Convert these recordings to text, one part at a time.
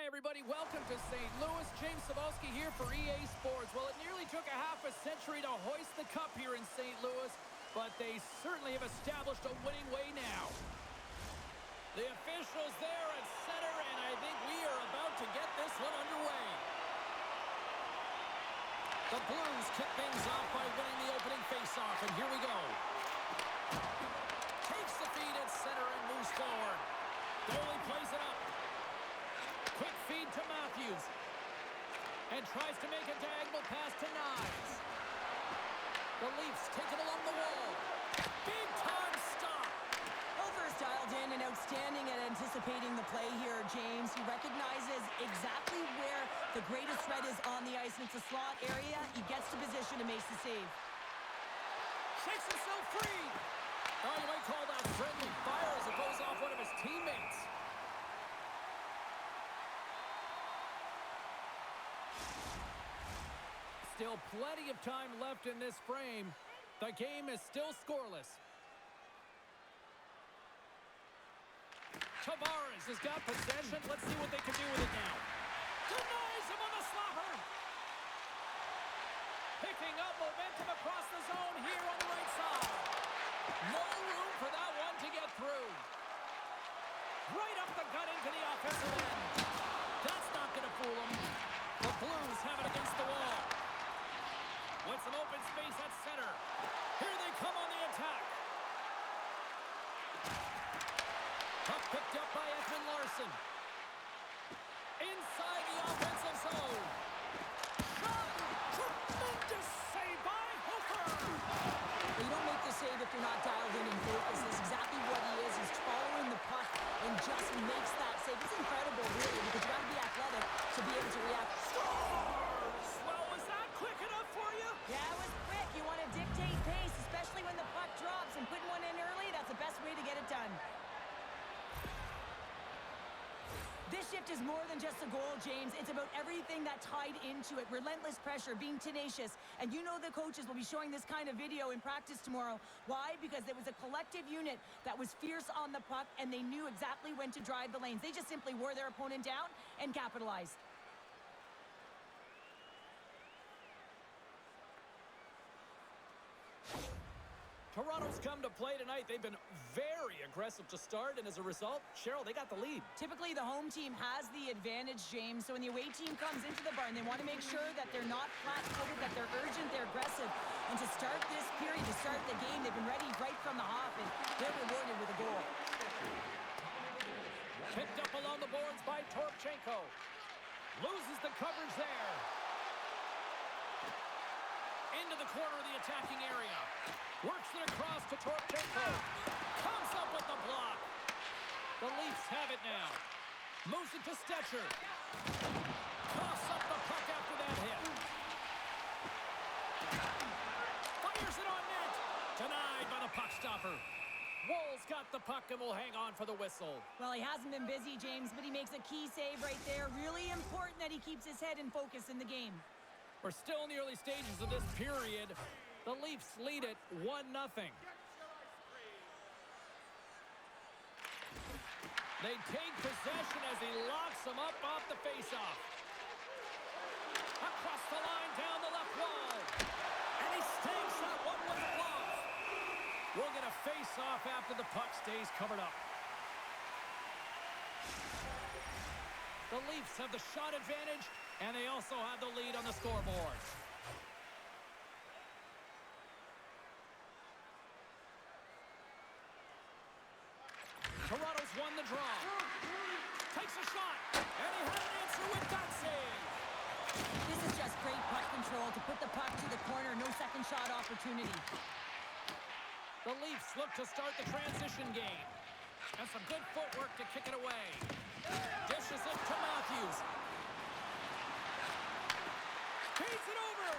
Hi, everybody. Welcome to St. Louis. James Cebulski here for EA Sports. Well, it nearly took a half a century to hoist the cup here in St. Louis, but they certainly have established a winning way now. The officials there at center, and I think we are about to get this one underway. The Blues kick things off by winning the opening faceoff, and here we go. Takes the feed at center and moves forward. Goalie plays it up. Quick feed to Matthews. And tries to make a diagonal pass to Knives. The Leafs take it along the wall. Big time stop. Over's dialed in and outstanding at anticipating the play here, James. He recognizes exactly where the greatest threat is on the ice, and it's a slot area. He gets to position and makes the save. Shakes himself free. Oh, you might call that friendly fire as it goes off one of his teammates. Still plenty of time left in this frame. The game is still scoreless. Tavares has got possession. Let's see what they can do with it now. Denies him on the slapper. Picking up momentum across the zone here on the right side. No room for that one to get through. Right up the gut into the offensive end. That's not going to fool him. The Blues have it against the wall. With some open space at center. Here they come on the attack. Puck picked up by Ekman Larsson. Inside the offensive zone. Shot! Tremendous save by Hooker! You don't make the save if you're not dialed in and focused. That's exactly what he is. He's following the puck and just makes that save. It's incredible, really, because you got to be athletic to be able to react. Scores! Well, was that quick enough for you? Yeah, it was quick. You want to dictate pace, especially when the puck drops, and putting one in early, that's the best way to get it done. This shift is more than just a goal, James. It's about everything that tied into it. Relentless pressure, being tenacious. And you know the coaches will be showing this kind of video in practice tomorrow. Why? Because there was a collective unit that was fierce on the puck, and they knew exactly when to drive the lanes. They just simply wore their opponent down and capitalized. Toronto's come to play tonight. They've been very aggressive to start, and as a result, Cheryl, they got the lead. Typically, the home team has the advantage, James. So when the away team comes into the barn, they want to make sure that they're not flat-footed, that they're urgent, they're aggressive. And to start this period, to start the game, they've been ready right from the hop, and they're rewarded with a goal. Picked up along the boards by Torchenko. Loses the coverage there. Into the corner of the attacking area. Works it across to Torchenko. Comes up with the block. The Leafs have it now. Moves it to Stetcher. Toss up the puck after that hit. Fires it on net. Denied by the puck stopper. Woll's got the puck and will hang on for the whistle. Well, he hasn't been busy, James, but he makes a key save right there. Really important that he keeps his head in focus in the game. We're still in the early stages of this period. The Leafs lead it 1-0. They take possession as he locks them up off the faceoff. Across the line, down the left wall. And he stinks that one with the glove. We'll get a face-off after the puck stays covered up. The Leafs have the shot advantage, and they also have the lead on the scoreboard. Toronto's won the draw. Takes a shot, and he had an answer with that save. This is just great puck control to put the puck to the corner. No second shot opportunity. The Leafs look to start the transition game. And some good footwork to kick it away. Dishes it to Matthews. Feeds it over.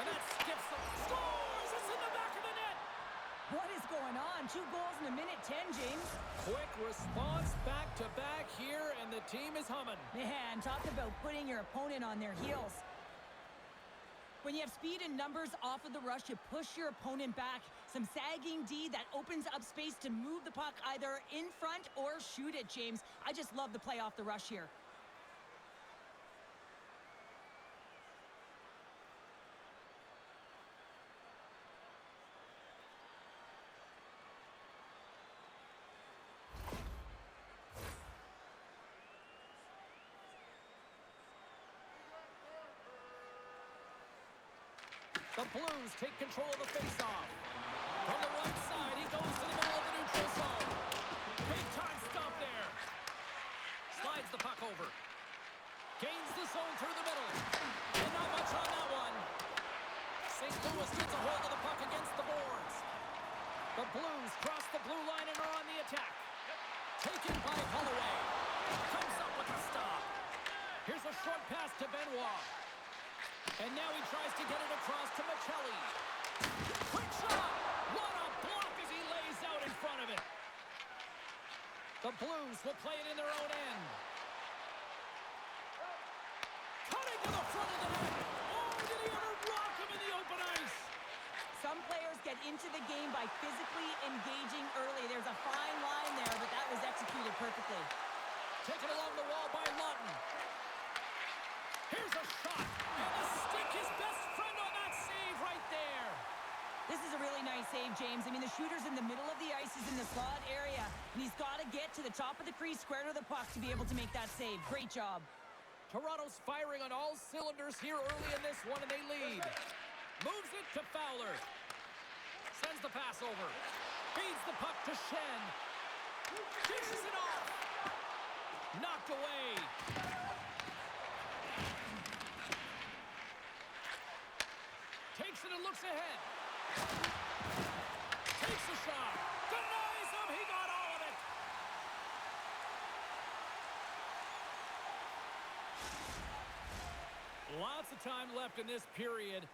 And that skips the... Scores! It's in the back of the net! What is going on? 2 goals in a minute 10, James. Quick response back-to-back here, and the team is humming. Man, talk about putting your opponent on their heels. When you have speed and numbers off of the rush, you push your opponent back. Some sagging D that opens up space to move the puck either in front or shoot it, James. I just love the play off the rush here. The Blues take control of the faceoff. From the right side, he goes to the middle of the neutral zone. Big time stop there. Slides the puck over. Gains the zone through the middle. And not much on that one. St. Louis gets a hold of the puck against the boards. The Blues cross the blue line and are on the attack. Taken by Holloway. Comes up with a stop. Here's a short pass to Benoit. And now he tries to get it across to Michelli. Quick shot! What a block as he lays out in front of it. The Blues will play it in their own end. Cutting to the front of the net. Oh, did he ever rock him in the open ice? Some players get into the game by physically engaging early. There's a fine line there, but that was executed perfectly. Taken along the wall by Lawton. Here's a shot. And the stick, his best friend on that save right there. This is a really nice save, James. I mean, the shooter's in the middle of the ice. He's in the slot area. And he's got to get to the top of the crease, square to the puck, to be able to make that save. Great job. Toronto's firing on all cylinders here early in this one, and they lead. Moves it to Fowler. Sends the pass over. Feeds the puck to Shen. Dishes it off. Knocked away. Takes it and looks ahead. Takes a shot. Denies him. He got all of it. Lots of time left in this period.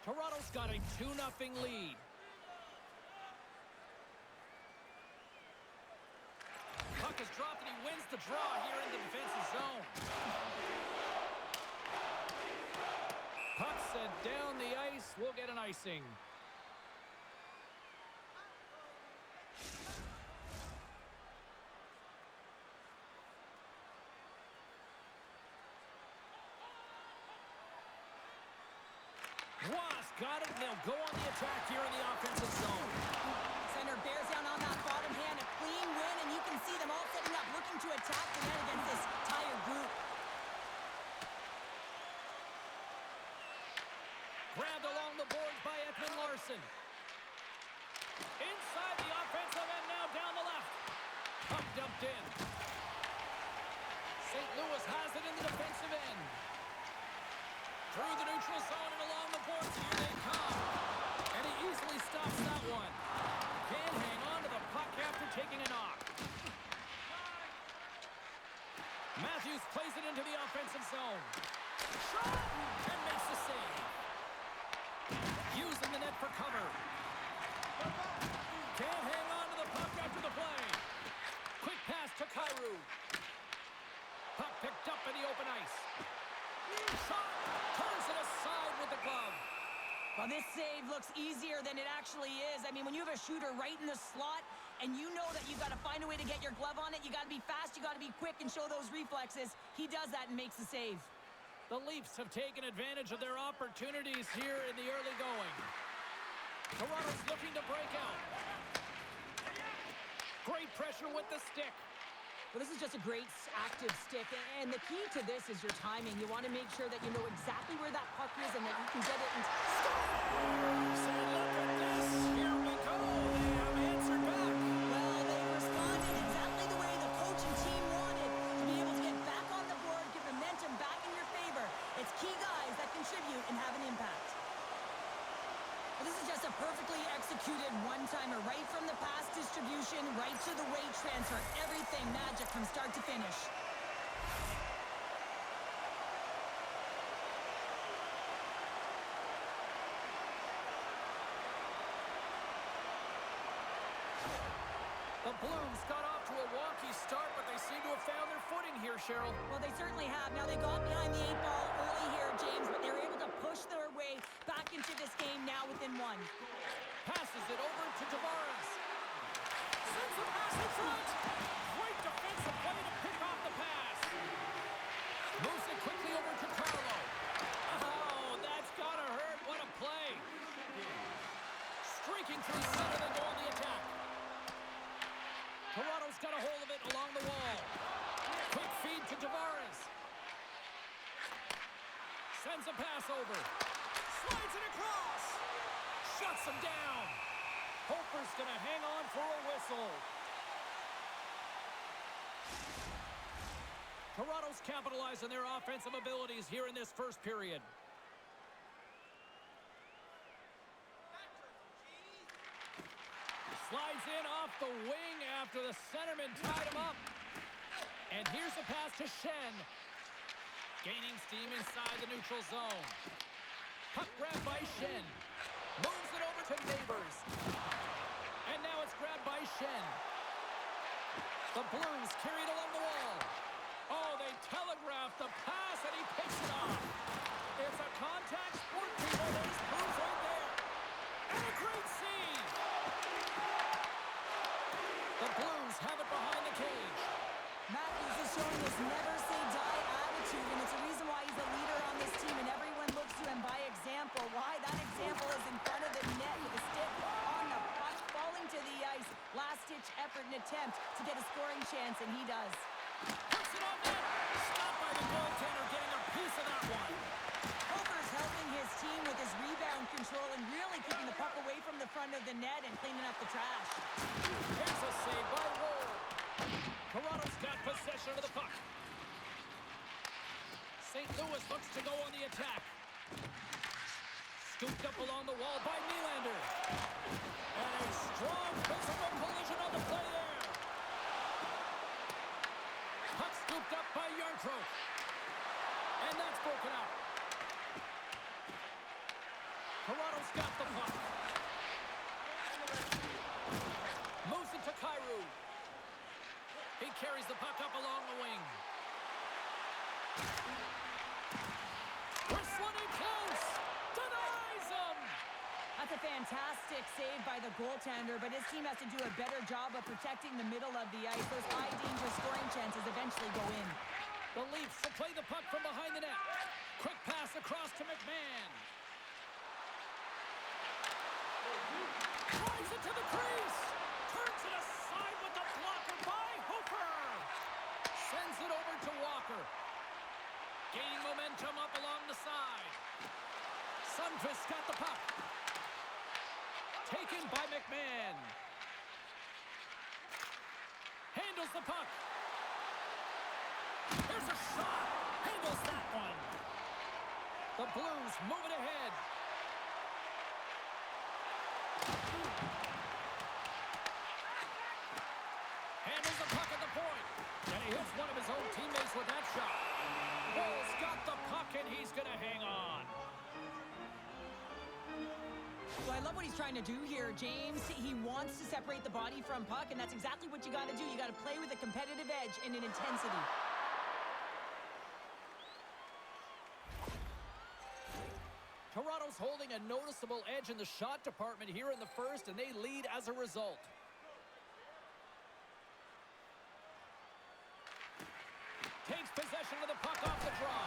Toronto's got a 2-0 lead. Puck is dropped and he wins the draw here in the defensive zone. Puck sent down the ice. We'll get an icing. Ross got it, and they'll go on the attack here in the offensive zone. Center bears down on that bottom hand. A clean win, and you can see them all setting up, looking to attack the net against this tired group. Grabbed along the boards by Ekman Larson. Inside the offensive end, now down the left. Puck dumped in. St. Louis has it in the defensive end. Through the neutral zone and along the boards, here they come. And he easily stops that one. Can't hang on to the puck after taking a knock. Matthews plays it into the offensive zone. Shot! And makes the save. Using the net for cover. Can't hang on to the puck after the play. Quick pass to Kyrou. Puck picked up in the open ice. Shot! Turns it aside with the glove. Well, this save looks easier than it actually is. I mean, when you have a shooter right in the slot and you know that you've got to find a way to get your glove on it, you got to be fast, you got to be quick and show those reflexes. He does that and makes the save. The Leafs have taken advantage of their opportunities here in the early going. Toronto's looking to break out. Great pressure with the stick. Well, this is just a great active stick, and the key to this is your timing. You want to make sure that you know exactly where that puck is and that you can get it and So look at this. Here we go. They have answered back. well, they responded exactly the way the coach and team wanted, to be able to get back on the board, get momentum back in your favor. It's key guys that contribute and have an impact. Well, this is just a perfectly executed one-timer, right from the pass distribution, right to the weight transfer. Everything magic from start to finish. The Blues got off to a wonky start, but they seem to have found their footing here, Cheryl. Well, they certainly have. Now, they got behind the 8-ball early here, James, but they were able to push their way back into this game now within one. Passes it over to Tavares. Sends the pass in front. Great defensive play to pick off the pass. Moves it quickly over to Carlo. Oh, that's gotta hurt. What a play. Streaking through center, they go on the attack. Toronto's got a hold of it along the wall. Quick feed to Tavares. Sends a pass over. Slides it across. Shuts him down. Hofer's going to hang on for a whistle. Toronto's capitalized on their offensive abilities here in this first period. Slides in off the wing after the centerman tied him up. And here's a pass to Shen. Gaining steam inside the neutral zone. Puck grabbed by Shen. Moves it over to Neighbors. And now it's grabbed by Shen. The Blues carried along the wall. Oh, they telegraphed the pass, and he picks it off. It's a contact sport, people. There's Blues right there. And a great save. The Blues have it behind the cage. Matthews is showing his never-say-die attitude, and it's a reason why he's a leader on this team, and everyone looks to him by example. Why? That example is in front of the net with a stick on the puck, falling to the ice. Last-ditch effort and attempt to get a scoring chance, and he does. Puts it on net. Stopped by the goaltender, getting a piece of that one. Hofer's helping his team with his rebound control and really keeping the puck away from the front of the net and cleaning up the trash. Here's a save by Roll. Toronto's got possession of the puck. St. Louis looks to go on the attack. Scooped up along the wall by Nylander. And a strong physical collision on the play there. Puck scooped up by Yarncroke. And that's broken up. Toronto's got the puck. Moves it to Kyrou. He carries the puck up along the wing. Whistling close. Denies him. That's a fantastic save by the goaltender, but his team has to do a better job of protecting the middle of the ice. Those high danger scoring chances eventually go in. The Leafs will play the puck from behind the net. Quick pass across to McMahon. Drives it to the crease. Turns it aside with the blocker by Hofer. Sends it over to Walker. Gaining momentum up along the side. Sundqvist got the puck. Taken by McMahon. Handles the puck. Here's a shot. Handles that one. The Blues moving ahead. Handles the puck at the point. And he hits one of his own teammates with that shot. Bull's got the puck, and he's going to hang on. So I love what he's trying to do here, James. He wants to separate the body from puck, and that's exactly what you got to do. You got to play with a competitive edge and an intensity. Toronto's holding a noticeable edge in the shot department here in the first, and they lead as a result. Takes possession of the puck off the draw.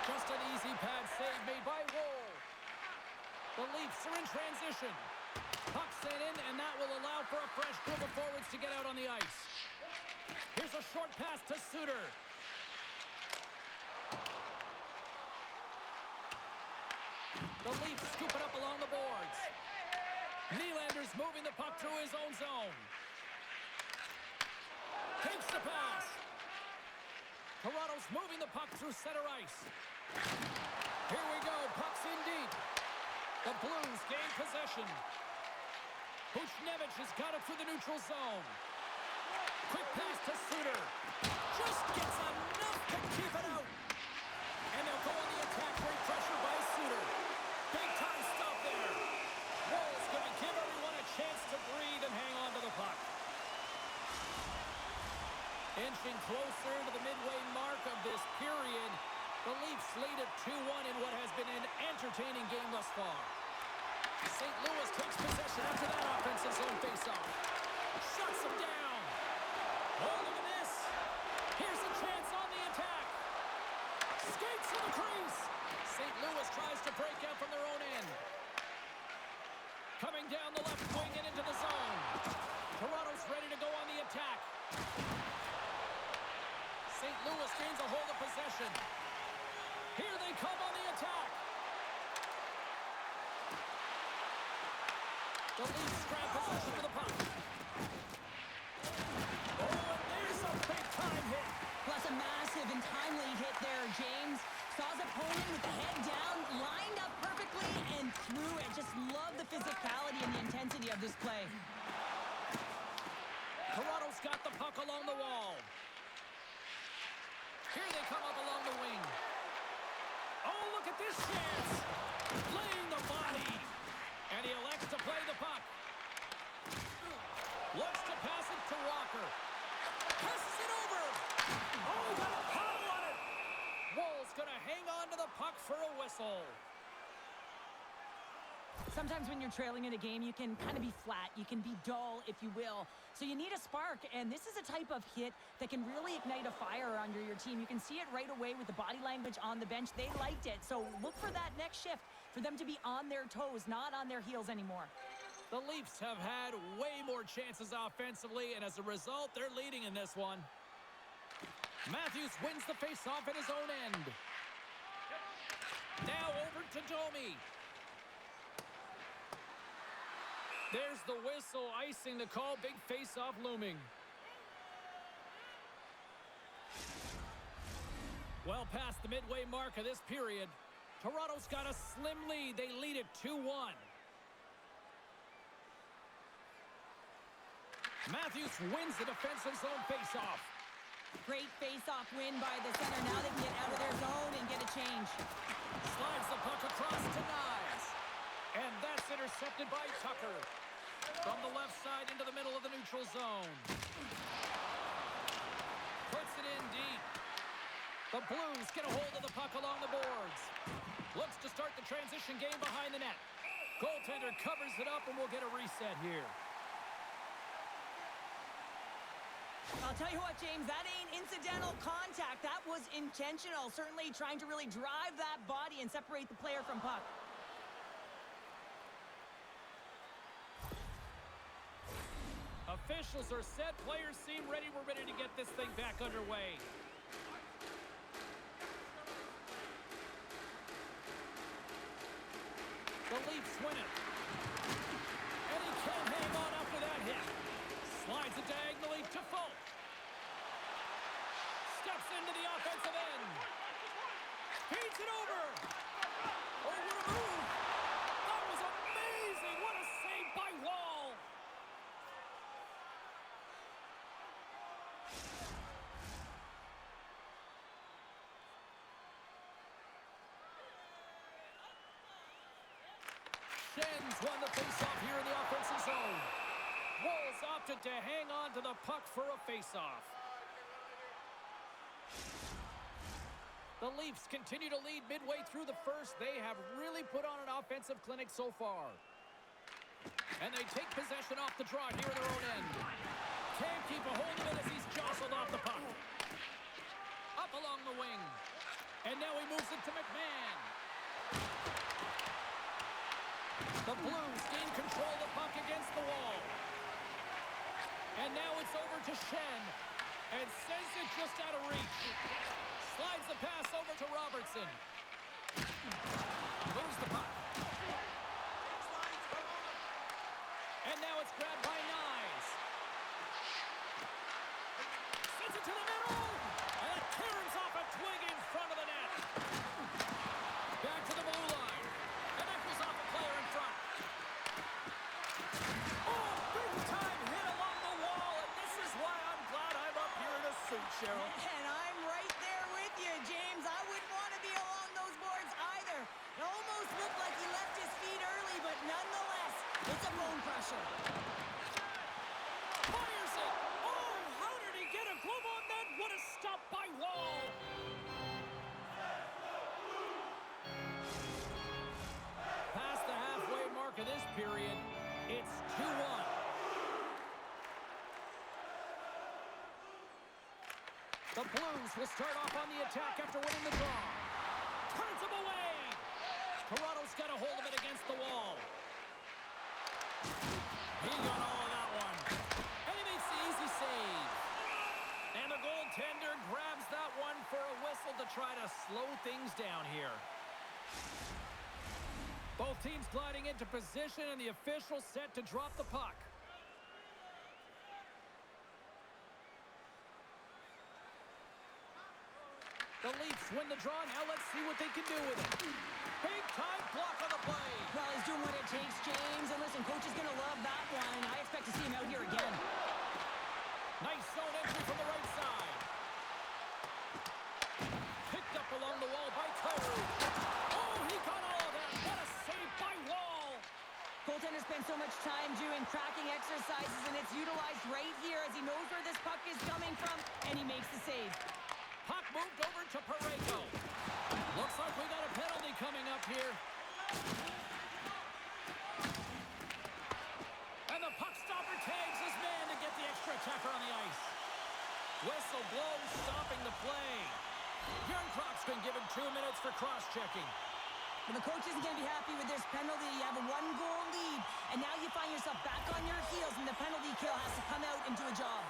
Just an easy pad save made by Woll. The Leafs are in transition. Puck sent in, and that will allow for a fresh group of forwards to get out on the ice. Here's a short pass to Suter. The Leafs scoop it up along the boards. Nylander's moving the puck through his own zone. Takes the pass. Toronto's moving the puck through center ice. Here we go. Puck's in deep. The Blues gain possession. Buchnevich has got it through the neutral zone. Quick pass to Suter. Just gets enough to keep it out. And they'll go on the attack. Great pressure by Suter. Big time stop there. Woll's going to give everyone a chance to breathe and hang on to the puck. Inching closer to the midway mark of this period. The Leafs lead at 2-1 in what has been an entertaining game thus far. St. Louis takes possession after that offensive zone faceoff. Shuts them down. Oh, look at this. Here's a chance on the attack. Skates to the crease. St. Louis tries to break out from their own end. Coming down the left wing and into the zone. Toronto's ready to go on the attack. St. Louis gains a hold of possession. Here they come on the attack. The Leafs grab possession of the puck. Oh, and there's a big-time hit. Plus a massive and timely hit there, James. Saw his opponent with the head down, lined up perfectly, and threw it. Just love the physicality and the intensity of this play. Toronto's got the puck along the wall. Here they come up along the wing. Oh, look at this chance. Laying the body. And he elects to play the puck. Looks to pass it to Walker. Passes it over. Oh, got a pile on it. Woll's going to hang on to the puck for a whistle. Sometimes when you're trailing in a game, you can kind of be flat. You can be dull, if you will. So you need a spark, and this is a type of hit that can really ignite a fire under your team. You can see it right away with the body language on the bench. They liked it. So look for that next shift, for them to be on their toes, not on their heels anymore. The Leafs have had way more chances offensively, and as a result, they're leading in this one. Matthews wins the faceoff at his own end. Now over to Domi. There's the whistle, icing the call. Big face-off looming. Well past the midway mark of this period. Toronto's got a slim lead. They lead it 2-1. Matthews wins the defensive zone face-off. Great face-off win by the center. Now they can get out of their zone and get a change. Slides the puck across to Nyes. And that's intercepted by Tucker. From the left side into the middle of the neutral zone. Puts it in deep. The Blues get a hold of the puck along the boards. Looks to start the transition game behind the net. Goaltender covers it up, and we'll get a reset here. I'll tell you what, James, that ain't incidental contact. That was intentional. Certainly trying to really drive that body and separate the player from puck. Officials are set. Players seem ready. We're ready to get this thing back underway. The Leafs win it. And he can't hang on after that hit. Slides it diagonally to Folk. Steps into the offensive end. Feeds it over. Oh, what a move. That was amazing. What a save by Wall. Schen's won the faceoff here in the offensive zone. Wolves opted to hang on to the puck for a faceoff. The Leafs continue to lead midway through the first. They have really put on an offensive clinic so far. And they take possession off the draw here in their own end. Can't keep a hold of it as he's jostled off the puck. Up along the wing. And now he moves it to McMahon. The Blues gain control of the puck against the wall. And now it's over to Schenn. And sends it just out of reach. Slides the pass over to Robertson. Moves the puck. And now it's grabbed by Nyes. Sends it to the middle. And it turns off a twig in front of the net. Back to the blue line. And that goes off a player in front. Oh, big time hit along the wall. And this is why I'm glad I'm up here in a suit, Cheryl. And I'm right there with you, James. I wouldn't want to be along those boards either. It almost looked like he left his feet early, but nonetheless, it's a bone crusher. Fires it. Oh, how did he get a glove on that? What a stop by Wall. Past the halfway mark of this period, it's 2-1. The Blues will start off on the attack after winning the draw. Turns him away. Toronto's got a hold of it against the wall. He got all of that one. And he makes the easy save. And the goaltender grabs that one for a whistle to try to slow things down here. Both teams gliding into position, and the official set to drop the puck. The Leafs win the draw. Now let's see what they can do with it. Big time block on the play. Well, he's doing what it takes, James. And listen, coach is going to love that one. I expect to see him out here again. Nice zone entry from the right side. Picked up along the wall by Tyler. Oh, he got all of that. What a save by Wall. Goaltender spends so much time doing cracking exercises, and it's utilized right here as he knows where this puck is coming from, and he makes the save. Puck moved over to Parayko. Looks like we got a penalty coming up here. And the puck stopper tags his man to get the extra attacker on the ice. Whistle blows, stopping the play. Bjornkrok's been given 2 minutes for cross-checking. Well, the coach isn't going to be happy with this penalty. You have a one-goal lead, and now you find yourself back on your heels, and the penalty kill has to come out and do a job.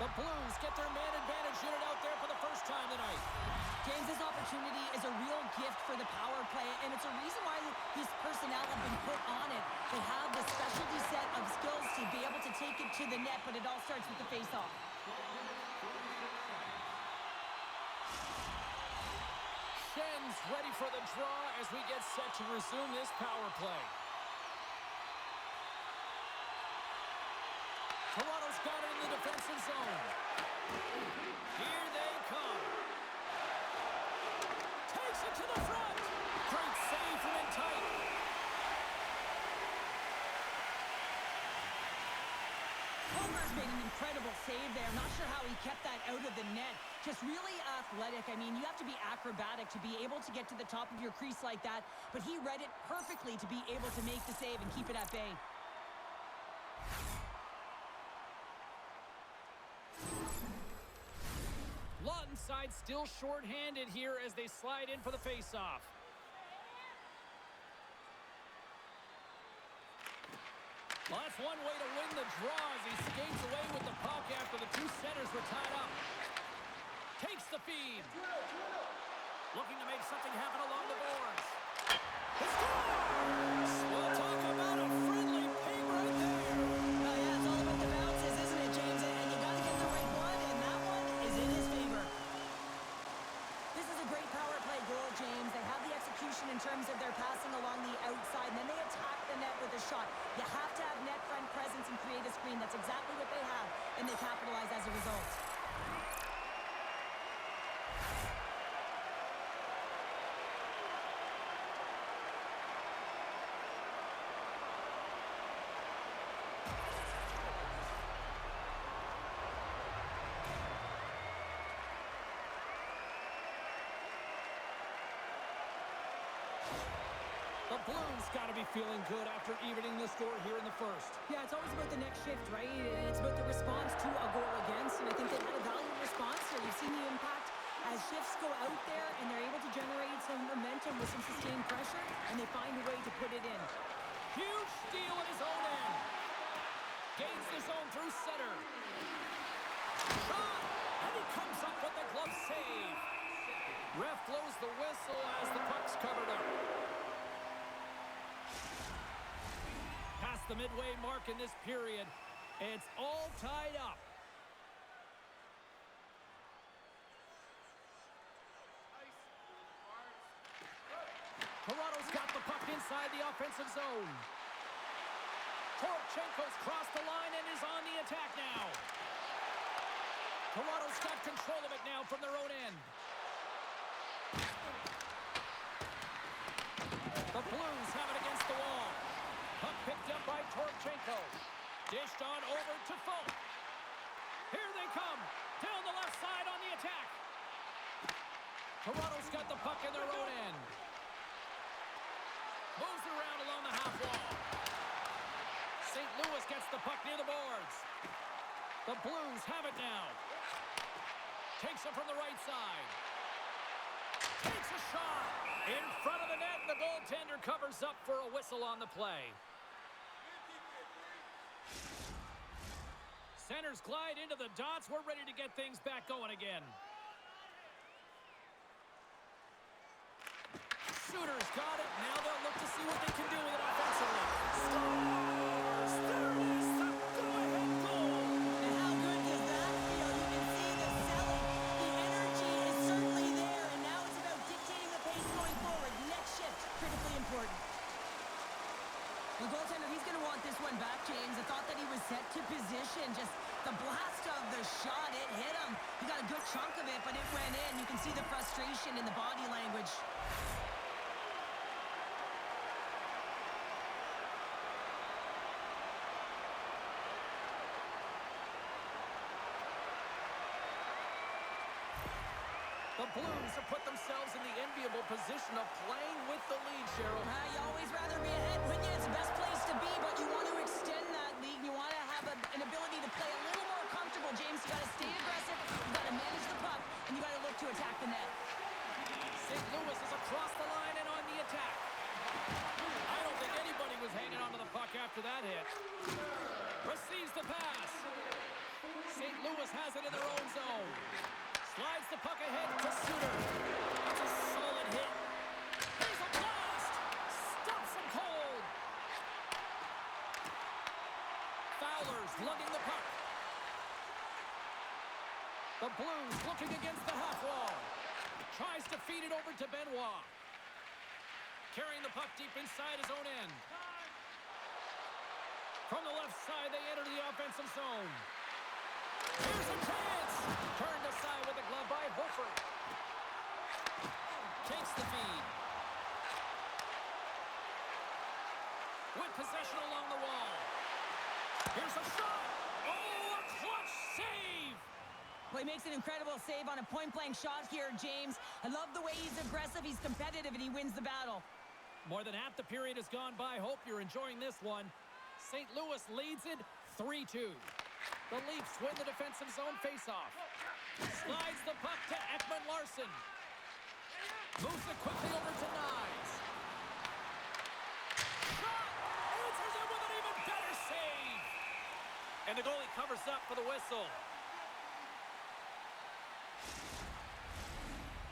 The Blues get their man advantage unit out there for the first time tonight. James, this opportunity is a real gift for the power play, and it's a reason why these personnel have been put on it. They have the specialty set of skills to be able to take it to the net, but it all starts with the face-off. Schen's ready for the draw as we get set to resume this power play. Toronto's got it in the defensive zone. Here they come. Takes it to the front. Great save from in tight. Homer's made an incredible save there. Not sure how he kept that out of the net. Just really athletic. I mean, you have to be acrobatic to be able to get to the top of your crease like that. But he read it perfectly to be able to make the save and keep it at bay. Lawton's side still short-handed here as they slide in for the face-off. Well, that's one way to win the draw as he skates away with the puck after the two centers were tied up. Takes the feed. Looking to make something happen along the boards. He scores! We'll talk about a friendly ping right there. Oh, yeah, it's all about the bounces, isn't it, James? And you got to get the right one, and that one is in his favor. This is a great power play goal, James. They have the execution in terms of their passing along the outside, and then they attack the net with a shot. You have to have net front presence and create a screen. That's exactly what they have, and they capitalize as a result. The Blues got to be feeling good after evening the score here in the first. Yeah, it's always about the next shift, right? It's about the response to a goal against, and I think they've had a valuable response here. You've seen the impact as shifts go out there, and they're able to generate some momentum with some sustained pressure, and they find a way to put it in. Huge steal at his own end. Gains the zone through center. Shot! And he comes up with the glove save. Ref blows the whistle as the puck's covered up. Past the midway mark in this period, it's all tied up. Toronto's got the puck inside the offensive zone. Torchenko's crossed the line and is on the attack now. Toronto's got control of it now from their own end. The Blues have it against the wall. Puck picked up by Torchenko. Dished on over to Folk. Here they come. Down the left side on the attack. Toronto's got the puck in their own end. Moves it around along the half wall. St. Louis gets the puck near the boards. The Blues have it now. Takes it from the right side. Takes a shot. In front of the net, the goaltender covers up for a whistle on the play. Centers glide into the dots. We're ready to get things back going again. Shooter's got it. Now they'll look to see what they can do with it offensively. Scores! There it is, the go-ahead goal. And how good does that feel? You can see the selling. The energy is certainly there, and now it's about dictating the pace going forward. Next shift, critically important. The goaltender, he's going to want this one back, James. I thought that he was set to position. Just the blast of the shot, it hit him. He got a good chunk of it, but it went in. You can see the frustration in the body language. The Blues have put themselves in the enviable position of playing with the lead, Cheryl. You always rather be ahead, wouldn't you? It's the best place to be, but you want to extend that lead. You want to have an ability to play a little more comfortable, James. You got to stay aggressive, you got to manage the puck, and you got to look to attack the net. St. Louis is across the line and on the attack. I don't think anybody was hanging onto the puck after that hit. Receives the pass. St. Louis has it in their own zone. Slides the puck ahead to Suter. That's a solid hit. There's a blast. Stops him cold. Fowler's lugging the puck. The Blues looking against the half wall. Tries to feed it over to Benoit. Carrying the puck deep inside his own end. From the left side, they enter the offensive zone. Here's a chance. Turned aside with a glove by Hofer. Takes the feed. With possession along the wall. Here's a shot. Oh, a clutch save. Well, he makes an incredible save on a point-blank shot here, James. I love the way he's aggressive, he's competitive, and he wins the battle. More than half the period has gone by. Hope you're enjoying this one. St. Louis leads it 3-2. The Leafs win the defensive zone faceoff. Slides the puck to Ekman-Larsson. Moves it quickly over to Nyes. Shot! Answers it with an even better save. And the goalie covers up for the whistle.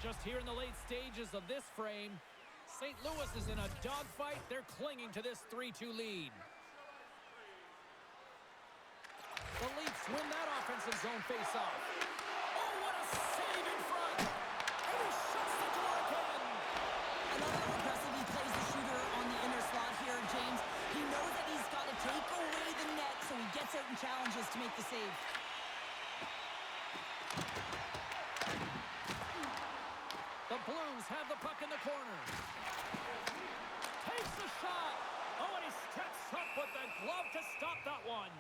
Just here in the late stages of this frame, St. Louis is in a dogfight. They're clinging to this 3-2 lead. The Leafs win that offensive zone faceoff. Oh, what a save in front! And he shuts the door again! I love how aggressive he plays the shooter on the inner slot here, James. He knows that he's got to take away the net, so he gets out and challenges to make the save. The Blues have the puck in the corner. Takes the shot! Oh, and he steps up with the glove to stop that one.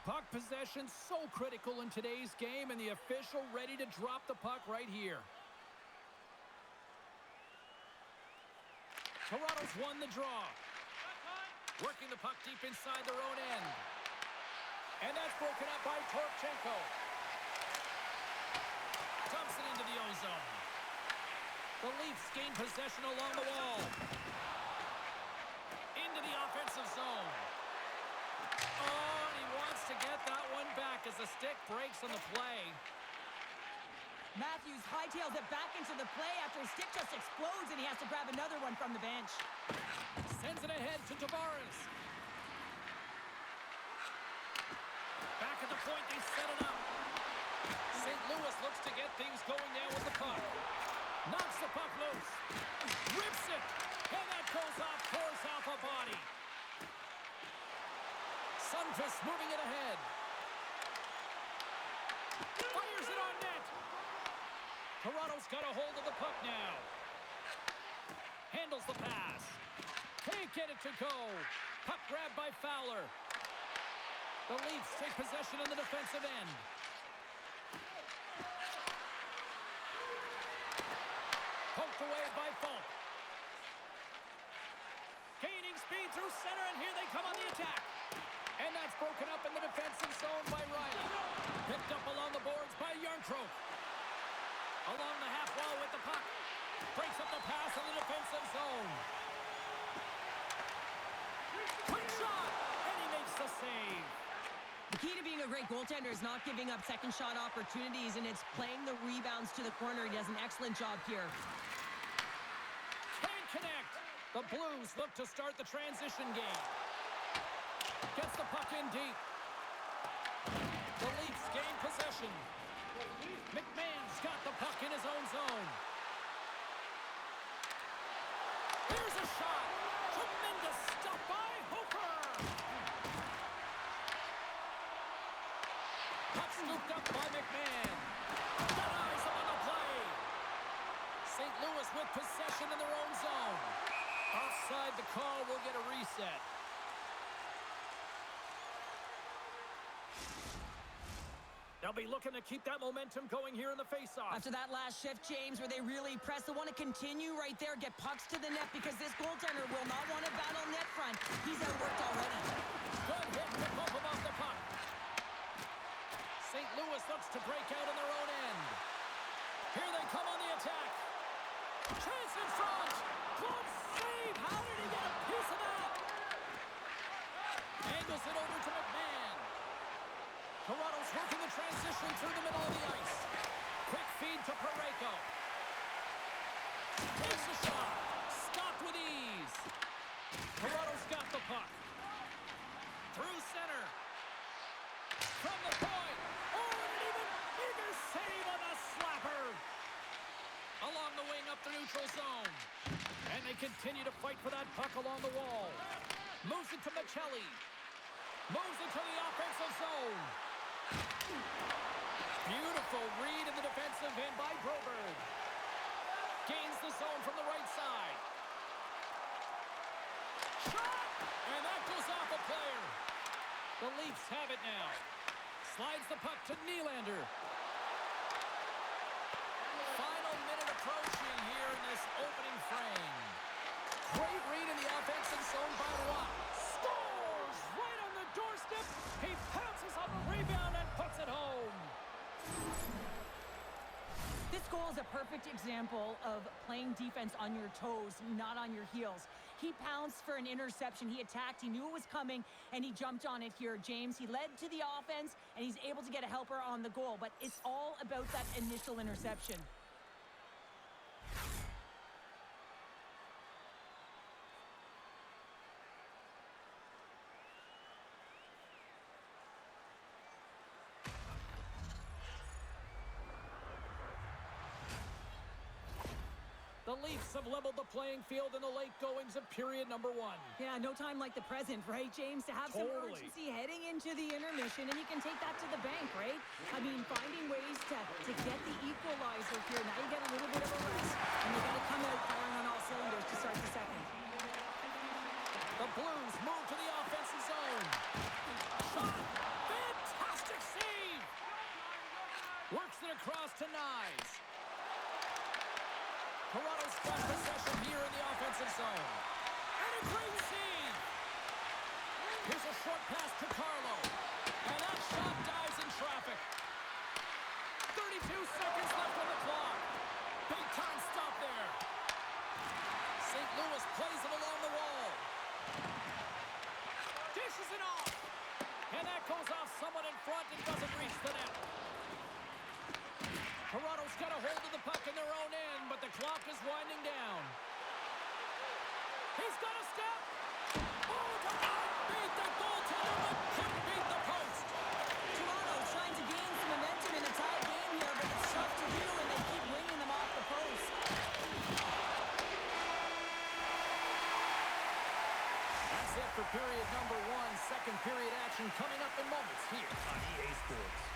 Puck possession so critical in today's game, and the official ready to drop the puck right here. Toronto's won the draw. Working the puck deep inside their own end. And that's broken up by Torchenko. Dumps it into the ozone. The Leafs gain possession along the wall. Into the offensive zone. Oh, and he wants to get that one back as the stick breaks on the play. Matthews hightails it back into the play after his stick just explodes, and he has to grab another one from the bench. Sends it ahead to Tavares. Back at the point, they set it up. St. Louis looks to get things going now with the puck. Knocks the puck loose. Rips it. And that goes off, pours off a body. Sundqvist moving it ahead. Fires it on net. Toronto's got a hold of the puck now. Handles the pass. Can't get it to go. Puck grabbed by Fowler. The Leafs take possession in the defensive end. Poked away by Falk. Gaining speed through center, and here they come on the attack. And that's broken up in the defensive zone by Riley. Picked up along the boards by Yarncroke. Along the half wall with the puck. Breaks up the pass in the defensive zone. Quick shot, and he makes the save. The key to being a great goaltender is not giving up second shot opportunities, and it's playing the rebounds to the corner. He does an excellent job here. Can't connect. The Blues look to start the transition game. Gets the puck in deep. The Leafs gain possession. McMahon's got the puck in his own zone. Here's a shot. Tremendous stuff by Hooper. Puck scooped up by McMahon. Denies him on the play. St. Louis with possession in their own zone. Offside the call will get a reset. They'll be looking to keep that momentum going here in the faceoff. After that last shift, James, where they really press, they want to continue right there, get pucks to the net, because this goaltender will not want to battle net front. He's outworked already. Good hit to bump him off the puck. St. Louis looks to break out on their own end. Here they come on the attack. Chance in front. Glove save. How did he get a piece of that? Angles it over to McMahon. Toronto's working the transition through the middle of the ice. Quick feed to Parayko. Takes a shot. Stopped with ease. Toronto's got the puck. Through center. From the point. Oh, and an even bigger save on the slapper. Along the wing up the neutral zone. And they continue to fight for that puck along the wall. Moves it to Michelli. Moves it to the offensive zone. Beautiful read in the defensive end by Broberg. Gains the zone from the right side. Shot! And that goes off a player. The Leafs have it now. Slides the puck to Nylander. Final minute approaching here in this opening frame. Great read in the offensive zone by Roy. Scores right on the doorstep. He pounces on the rebound and puts it home. This goal is a perfect example of playing defense on your toes, not on your heels. He pounced for an interception. He attacked. He knew it was coming, and he jumped on it here, James. He led to the offense, and he's able to get a helper on the goal. But it's all about that initial interception. The Leafs have leveled the playing field in the late goings of period number 1. Yeah, no time like the present, right, James? To have some urgency heading into the intermission, and you can take that to the bank, right? I mean, finding ways to get the equalizer here. Now you get a little bit of a rest, and you got to come out firing on all cylinders to start the second. The Blues move to the offensive zone. Shot! Fantastic save! Works it across to Nyes. Toronto's got possession here in the offensive zone. And a great save! Here's a short pass to Carlo. And that shot dives in traffic. 32 seconds left on the clock. Big time stop there. St. Louis plays it along the wall. Dishes it off. And that goes off someone in front and doesn't reach the net. Toronto's got a hold of the puck in their own end, but the clock is winding down. He's got a step. Oh, Toronto beat the goaltender, but couldn't beat the post. Toronto trying to gain some momentum in a tie game here, but it's tough to do, and they keep winging them off the post. That's it for period number 1. Second period action coming up in moments here on EA Sports.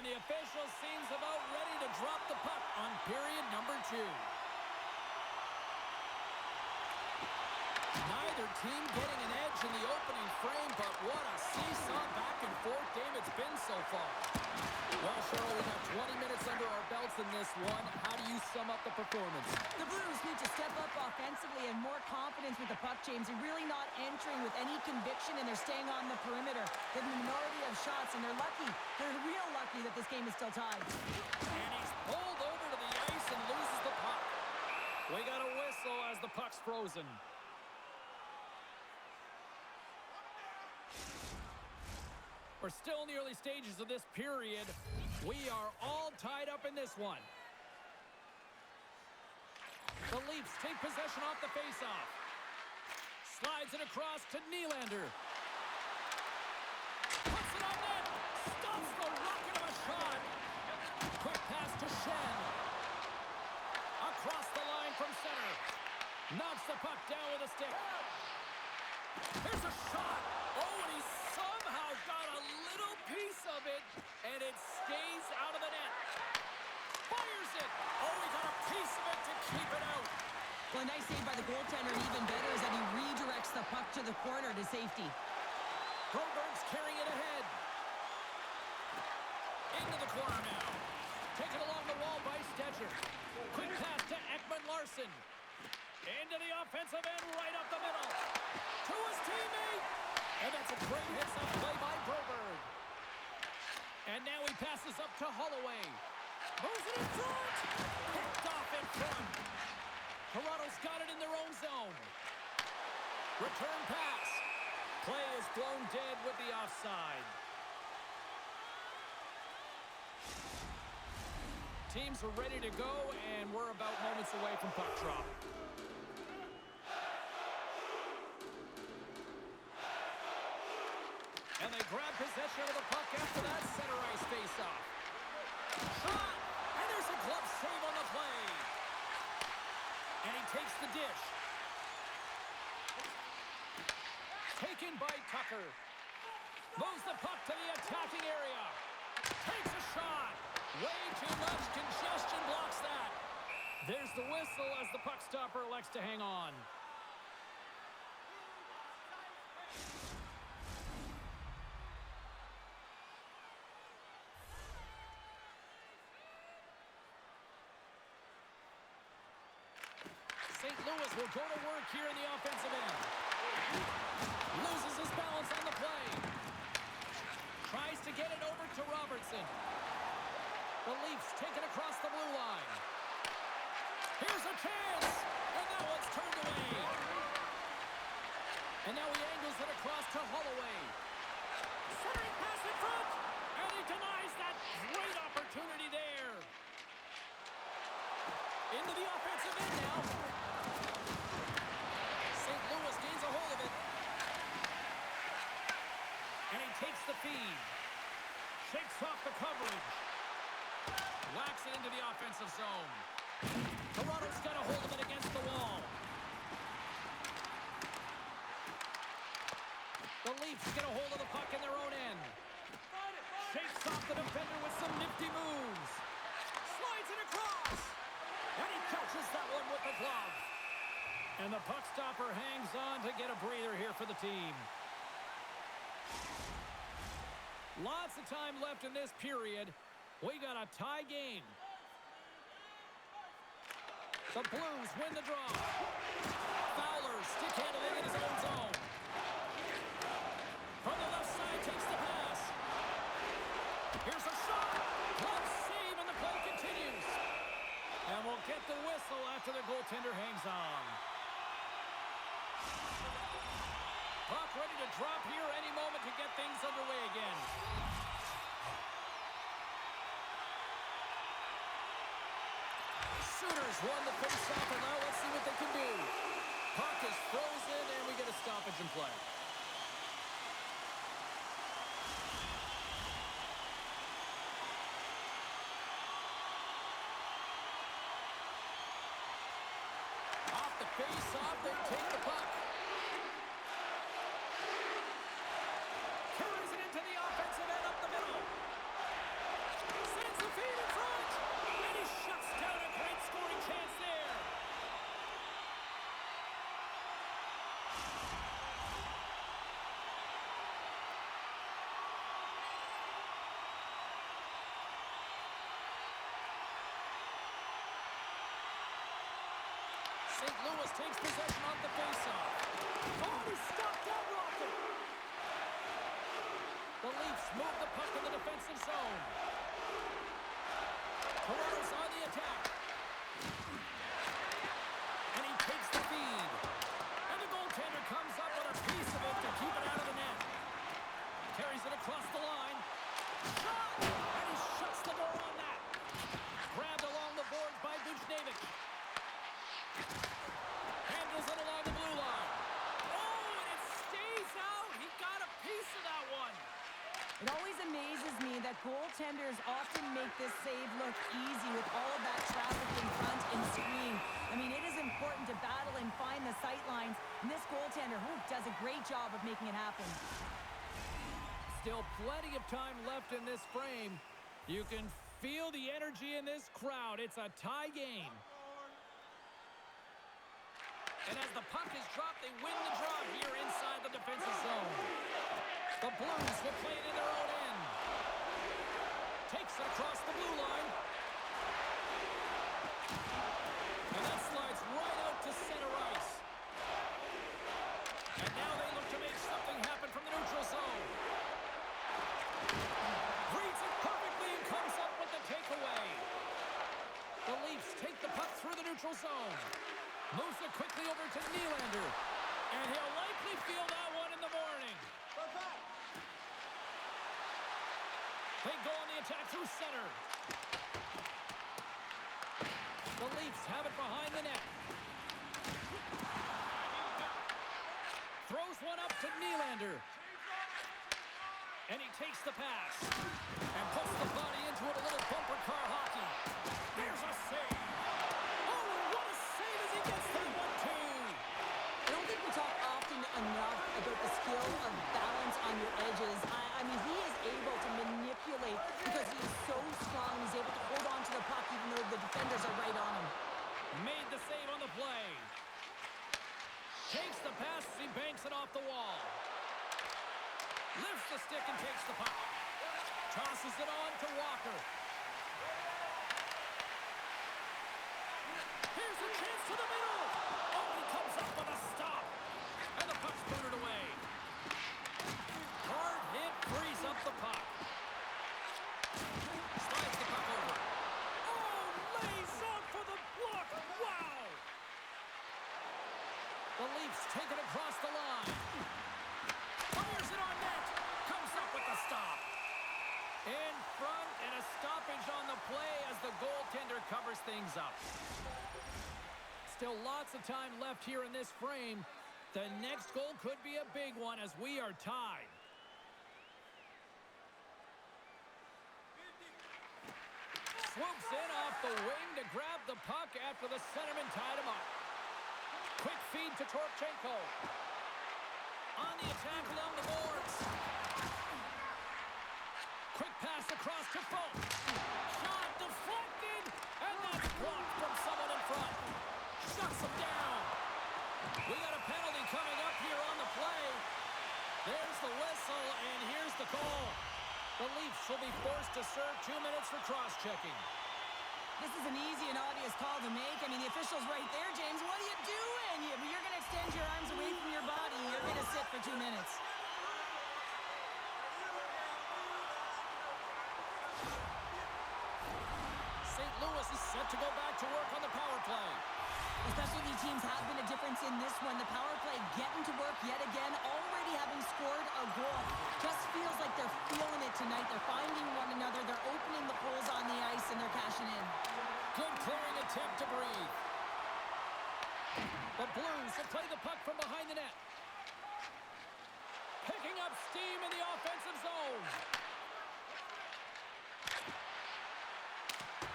And the official seems about ready to drop the puck on period number 2. Neither team getting an edge in the opening frame, but what a seesaw back and forth game it's been so far. Well, Cheryl, we got 20 minutes under our belts in this one. How do you sum up the performance? The Blues need to step up offensively and more confidence with the puck, James. They're really not entering with any conviction, and they're staying on the perimeter. They have a minority of shots, and they're lucky. They're real lucky that this game is still tied. And he's pulled over to the ice and loses the puck. We got a whistle as the puck's frozen. We're still in the early stages of this period. We are all tied up in this one. The Leafs take possession off the faceoff. Slides it across to Nylander. Puts it on net. Stops the rocket of a shot. Quick pass to Shen. Across the line from center. Knocks the puck down with a stick. Here's a shot. Oh, and he somehow got a little piece of it, and it stays out of the net. Fires it. Oh, he got a piece of it to keep it out. Well, a nice save by the goaltender, and even better is that he redirects the puck to the corner to safety. Broberg's carrying it ahead. Into the corner now. Taken along the wall by Stetcher. Quick pass to Ekman-Larsson. Into the offensive end, right up the middle. To his teammate. And that's a great hits-up play by Broberg. And now he passes up to Holloway. Moves it in front. Picked off in front. Toronto's got it in their own zone. Return pass. Play is blown dead with the offside. Teams are ready to go, and we're about moments away from puck drop. And they grab possession of the puck after that center ice face-off. Shot! And there's a glove save on the play. And he takes the dish. Taken by Tucker. Moves the puck to the attacking area. Takes a shot. Way too much congestion blocks that. There's the whistle as the puck stopper elects to hang on. St. Louis will go to work here in the offensive end. Loses his balance on the play. Tries to get it over to Robertson. The Leafs take it across the blue line. Here's a chance! And that one's turned away. And now he angles it across to Holloway. Centering pass in front! And he denies that great opportunity there. Into the offensive end now. St. Louis gains a hold of it. And he takes the feed. Shakes off the coverage. Whacks it into the offensive zone. Toronto's got a hold of it against the wall. The Leafs get a hold of the puck in their own end. Shakes off the defender with some nifty moves. Slides it across. And he catches that one with the glove. And the puck stopper hangs on to get a breather here for the team. Lots of time left in this period. We got a tie game. The Blues win the draw. Fowler stick handling in his own zone. From the left side takes the pass. Here's a shot. Glove save and the play continues. And we'll get the whistle after the goaltender hangs on. Puck ready to drop here any moment to get things underway again. Sooners won the face-off, and now let's see what they can do. Puck is frozen, and we get a stoppage in play. Off the face-off, they take the puck. Carries it into the offensive end up the middle. St. Louis takes possession off the faceoff. Oh, he stopped that rocket. The Leafs move the puck in the defensive zone. Toronto's on the attack. And he takes the feed. And the goaltender comes up with a piece of it to keep it out of the net. Carries it across the line. Shot! And he shuts the door on that. Grabbed along the boards by Buchnevich. Handles it along the blue line. Oh, and it stays out. He got a piece of that one. It always amazes me that goaltenders often make this save look easy with all of that traffic in front and screen. I mean, it is important to battle and find the sight lines, and this goaltender does a great job of making it happen. Still plenty of time left in this frame. You can feel the energy in this crowd. It's a tie game. And as the puck is dropped, they win the draw here inside the defensive zone. The Blues will play it in their own end. Takes it across the blue line. And that slides right out to center ice. And now they look to make something happen from the neutral zone. Reads it perfectly and comes up with the takeaway. The Leafs take the puck through the neutral zone. Moves it quickly over to Nylander. And he'll likely feel that one in the morning. They go on the attack through center. The Leafs have it behind the net. Throws one up to Nylander. And he takes the pass. And puts the body into it, a little bumper car hockey. There's a save. Oh, what a save as he gets that one, too. I don't think we talk often enough about the skill of balance on your edges. I mean, he is able to manipulate because he is so strong. He's able to hold on to the puck even though the defenders are right on him. Made the save on the play. Takes the pass as he banks it off the wall. Lifts the stick and takes the puck. Tosses it on to Walker. Here's a chance to the middle. Oh, he comes up with a stop. And the puck's booted away. Hard hit frees up the puck. Slides the puck over. Oh, lays on for the block. Wow. The Leafs take it across the line. Fires it on net. Comes up with the stop. In front and a stoppage on the play as the goaltender covers things up. Still lots of time left here in this frame. The next goal could be a big one as we are tied. Swoops in off the wing to grab the puck after the centerman tied him up. Quick feed to Torchenko. On the attack along the boards. Quick pass across to Folk. Shot deflected. And that's blocked from someone in front. Shuts him down. We got a penalty coming up here on the play. There's the whistle, and here's the call. The Leafs will be forced to serve 2 minutes for cross-checking. This is an easy and obvious call to make. I mean, the official's right there, James. What are you doing? You're going to extend your arms away from your body. You're going to sit for 2 minutes. St. Louis is set to go back to work on the power play. Specialty teams have been a difference in this one. The power play getting to work yet again, already having scored a goal. Just feels like they're feeling it tonight. They're finding one another. They're opening the holes on the ice, and they're cashing in. Good clearing attempt to breathe. The Blues will play the puck from behind the net. Picking up steam in the offensive zone.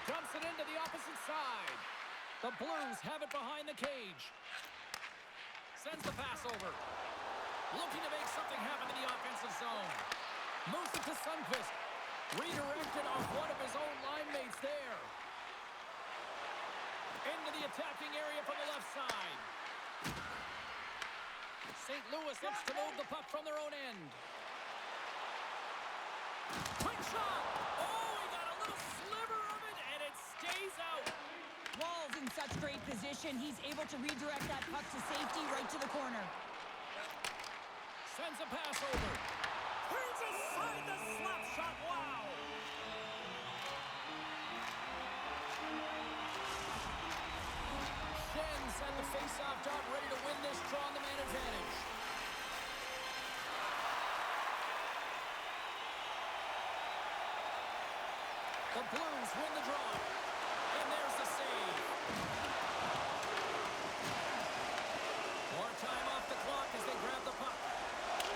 Dumps it into the opposite side. The Blues have it behind the cage. Sends the pass over. Looking to make something happen in the offensive zone. Moves it to Sundqvist. Redirected off one of his own line mates there. Into the attacking area from the left side. St. Louis looks to move the puck from their own end. Quick shot! Oh, he got a little sliver of it, and it stays out. Walls in in such great position. He's able to redirect that puck to safety right to the corner. Sends a pass over. Turns aside the slap shot. Wow. Schenns at the face-off dot, ready to win this draw on the man advantage. The Blues win the draw. And there's the save. More time off the clock as they grab the puck.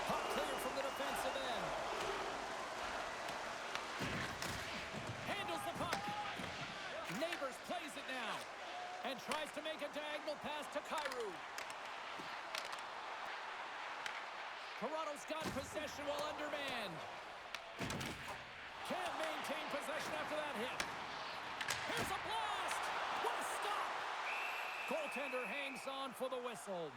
Puck clear from the defensive end. Handles the puck. Neighbors plays it now. And tries to make a diagonal pass to Kyrou. Toronto's got possession while undermanned. Can't maintain possession after that hit. Here's a blast! What a stop! Goaltender hangs on for the whistle.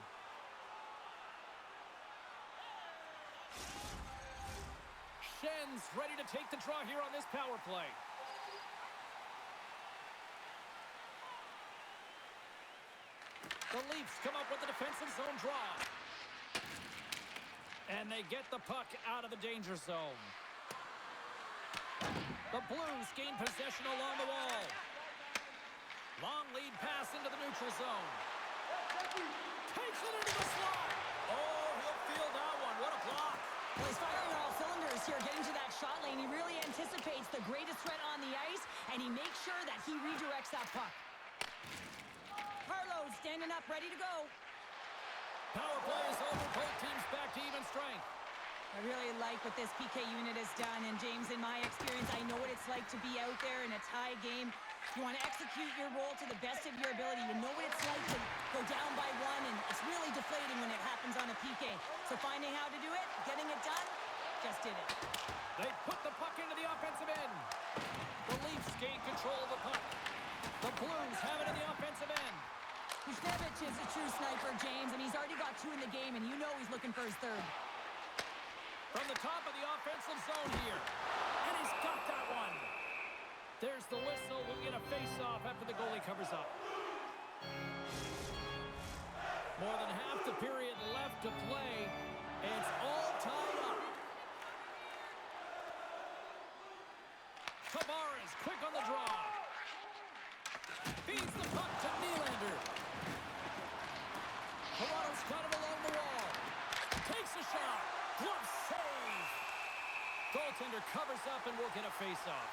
Schenns ready to take the draw here on this power play. The Leafs come up with the defensive zone draw. And they get the puck out of the danger zone. The Blues gain possession along the wall. Long lead pass into the neutral zone. Takes it into the slot. Oh, he'll feel that one. What a block. Well, he's firing on all cylinders here, getting to that shot lane. He really anticipates the greatest threat on the ice, and he makes sure that he redirects that puck. Carlo standing up, ready to go. Power play is over. Both teams back to even strength. I really like what this PK unit has done. And, James, in my experience, I know what it's like to be out there in a tie game. You want to execute your role to the best of your ability. You know what it's like to go down by one, and it's really deflating when it happens on a PK. So finding how to do it, getting it done, just did it. They put the puck into the offensive end. The Leafs gain control of the puck. The Blues have it in the offensive end. Buchnevich is a true sniper, James, and he's already got 2 in the game, and you know he's looking for his third. From the top of the offensive zone here. And he's got that one. There's the whistle. We'll get a face-off after the goalie covers up. More than half the period left to play. And it's all tied up. Tavares quick on the draw. Feeds the puck to Nylander. Toronto's got it along the wall. Takes a shot. Glove save. Goaltender covers up and we'll get a face-off.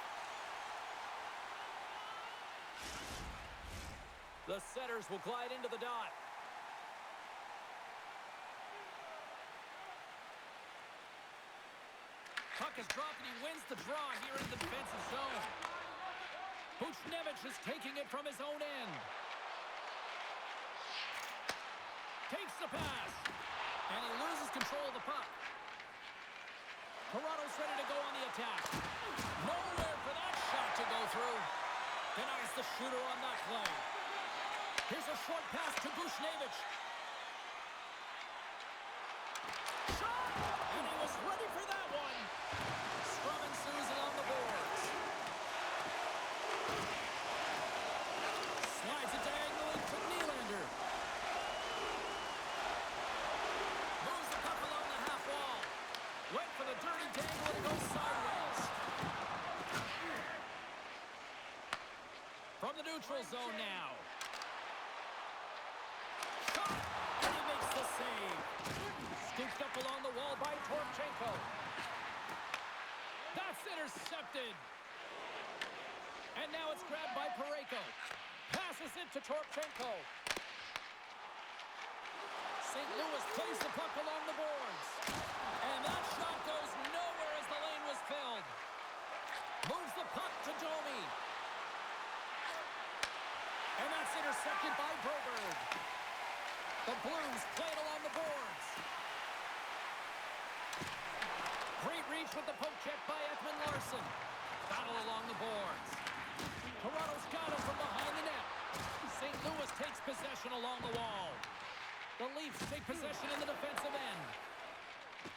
The setters will glide into the dot. Puck is dropped and he wins the draw here in the defensive zone. Buchnevich is taking it from his own end. Takes the pass. And he loses control of the puck. Toronto's ready to go on the attack. Nowhere for that shot to go through. Denies the shooter on that play. Here's a short pass to Buchnevich. Shot! And he was ready for that one. Scrum ensues along the boards. Slides it diagonally to Nylander. Moves the puck along the half wall. Went for the dirty dangle and it goes sideways. From the neutral zone now. Shot! And he makes the save. Scooped up along the wall by Torchenko. That's intercepted. And now it's grabbed by Parayko. Passes it to Torchenko. St. Louis plays the puck along the boards. And that shot goes nowhere as the lane was filled. Moves the puck to Domi. And that's intercepted by Broberg. The Blues play it along the boards. Great reach with the poke check by Ekman Larsson. Battle along the boards. Toronto's got it from behind the net. St. Louis takes possession along the wall. The Leafs take possession in the defensive end.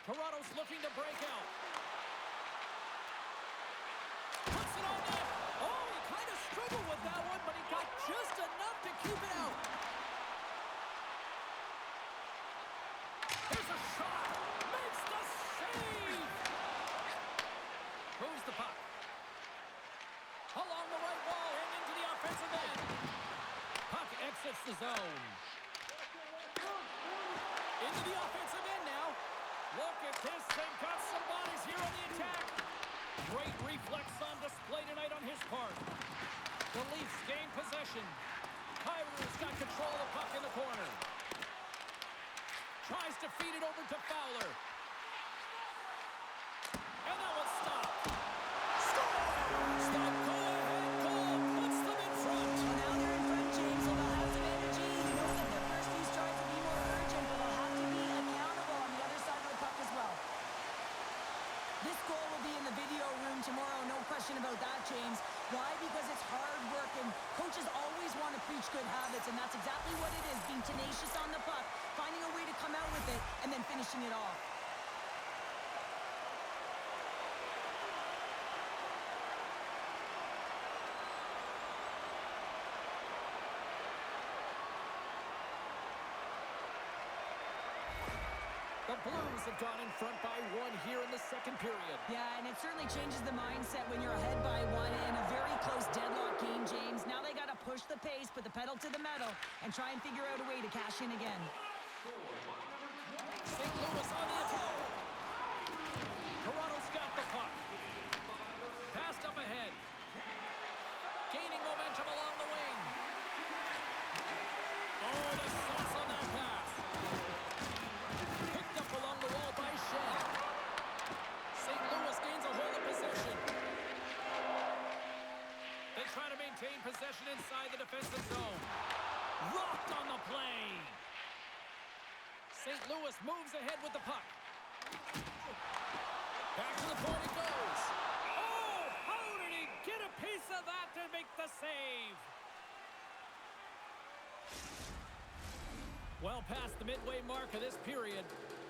Toronto's looking to break out. Puts it on net. Oh, he kind of struggled with that one, but he got Just enough to keep it out. Here's a shot. Makes the save. Moves the puck. Along the right wall and into the offensive end. Puck exits the zone. Into the offensive end now. Look at this. They've got some bodies here on the attack. Great reflex on display tonight on his part. The Leafs gain possession. Kyrou's got control of the puck in the corner. Tries to feed it over to Fowler. And that was stopped. Scores! The go-ahead goal puts them in front. Well, now they're in front, James, so they'll have some energy. You know that their first few starts will be more urgent, but they'll have to be accountable on the other side of the puck as well. This goal will be in the video room tomorrow, no question about that, James. Why? Because it's hard work, and coaches always want to preach good habits, and that's exactly what it is, being tenacious on the puck, finding a way to come out with it, and then finishing it off. The Blues have gone in front by one here in the second period. Yeah, and it certainly changes the mindset when you're ahead by one in a very close deadlock game, James. Now they got to push the pace, put the pedal to the metal, and try and figure out a way to cash in again. St. Louis on the attack. Toronto's got the puck. Passed up ahead. Gaining momentum along the wing. Oh, the sauce on that pass. Picked up along the wall by Shen. St. Louis gains a hold of possession. They try to maintain possession inside the defensive zone. Rocked on the play. St. Louis moves ahead with the puck. Back to the point it goes. Oh, how did he get a piece of that to make the save? Well past the midway mark of this period,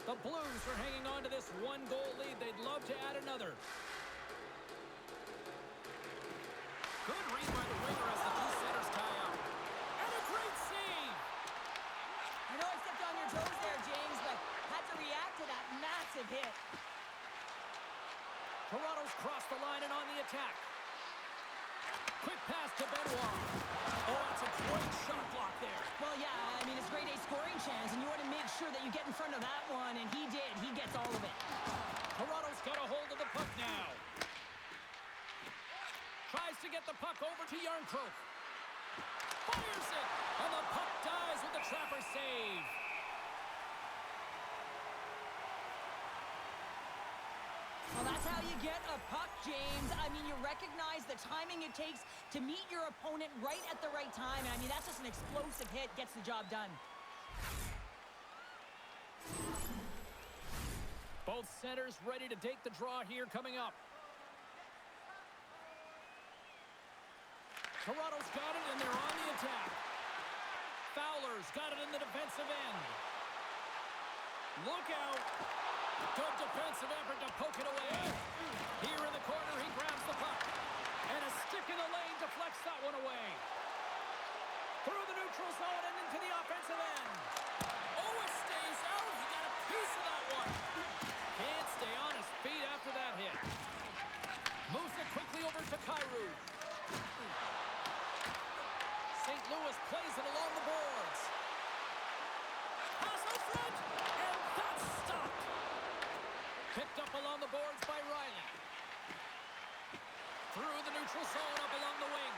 the Blues are hanging on to this one-goal lead. They'd love to add another. Good read by the winger as the two centers tie up. And a great save! I know I stepped on your toes there, James, but had to react to that massive hit. Toronto's crossed the line and on the attack. Quick pass to Benoit. Oh, that's a great shot block there. Well, yeah, I mean, it's grade A scoring chance, and you want to make sure that you get in front of that one, and he did. He gets all of it. Toronto's got a hold of the puck now. Tries to get the puck over to Yarncroke. Fires it, and the puck dies with the trapper save. Well, that's how you get a puck, James. I mean, you recognize the timing it takes to meet your opponent right at the right time. And I mean, that's just an explosive hit, gets the job done. Both centers ready to take the draw here coming up. Toronto's got it, and they're on the attack. Fowler's got it in the defensive end. Look out. Good defensive effort to poke it away. Here in the corner, he grabs the puck. And a stick in the lane deflects that one away. Through the neutral zone and into the offensive end. Oh, it stays out. He got a piece of that one. Can't stay on his feet after that hit. Moves it quickly over to Kyrou. St. Louis plays it along the boards. Pass out front, and that's stopped. Picked up along the boards by Riley. Through the neutral zone, up along the wing.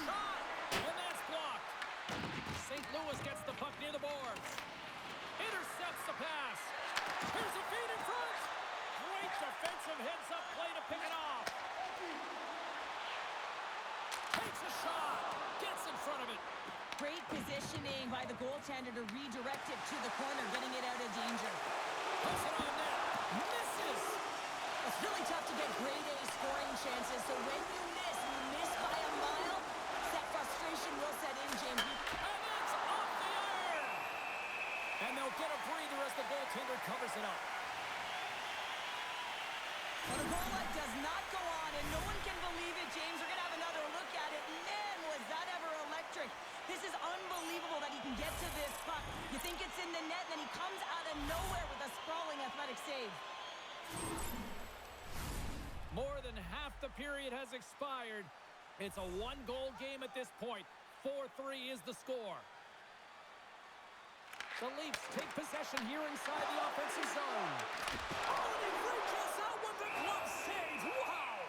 Shot, and that's blocked. St. Louis gets the puck near the boards. Intercepts the pass. Here's a feed in front. Great defensive heads-up play to pick it off. Takes a shot. Gets in front of it. Great positioning by the goaltender to redirect it to the corner, getting it out of danger. Puts it on net. Misses. It's really tough to get grade A scoring chances, so when you miss by a mile, that frustration will set in, James. And that's off the iron. And they'll get a breather as the goaltender covers it up. Well, the goal line does not go on, and no one can believe it, James. We're going to have another look at it. Man, was that ever electric. This is unbelievable that he can get to this puck. You think it's in the net, and then he comes out of nowhere with a sprawling athletic save. More than half the period has expired. It's a one-goal game at this point. 4-3 is the score. The Leafs take possession here inside the offensive zone. Oh, and he reaches out with the glove save. Wow!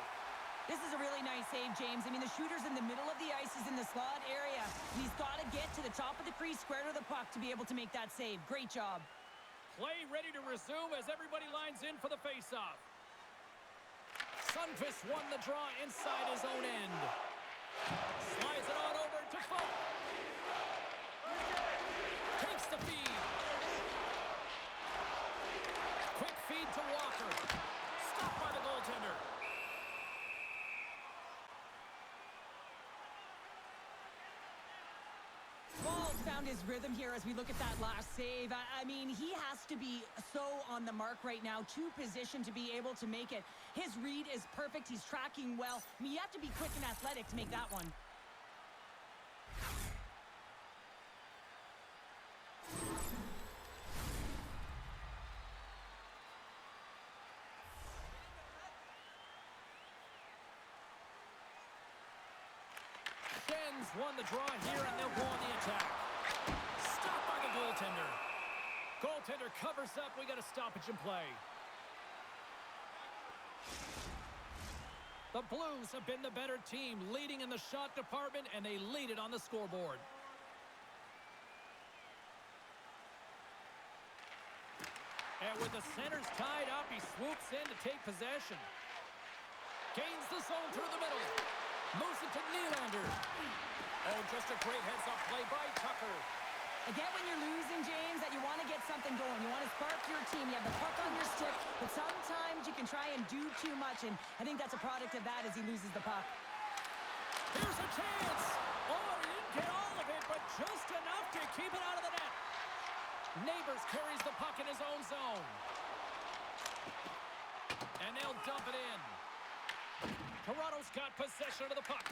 This is a really nice save, James. I mean, the shooter's in the middle of the ice. He's in the slot area. And he's got to get to the top of the crease, square to the puck, to be able to make that save. Great job. Play ready to resume as everybody lines in for the faceoff. Sundqvist won the draw inside his own end. Slides it on over to Falk. Takes the feed. Quick feed to Walker. Stopped by the goaltender. Ball's found his rhythm here as we look at that last save. I mean, he has to be so on the mark right now, to position to be able to make it. His read is perfect. He's tracking well. I mean, you have to be quick and athletic to make that one. Won the draw here, and they'll go on the attack. Stopped by the goaltender. Goaltender covers up. We got a stoppage in play. The Blues have been the better team, leading in the shot department, and they lead it on the scoreboard. And with the centers tied up, he swoops in to take possession. Gains the zone through the middle. Moves it to Nylander. Oh, just a great heads-up play by Tucker. I get when you're losing, James, that you want to get something going. You want to spark your team. You have the puck on your stick, but sometimes you can try and do too much, and I think that's a product of that as he loses the puck. Here's a chance. Oh, he didn't get all of it, but just enough to keep it out of the net. Neighbors carries the puck in his own zone. And they'll dump it in. Toronto's got possession of the puck.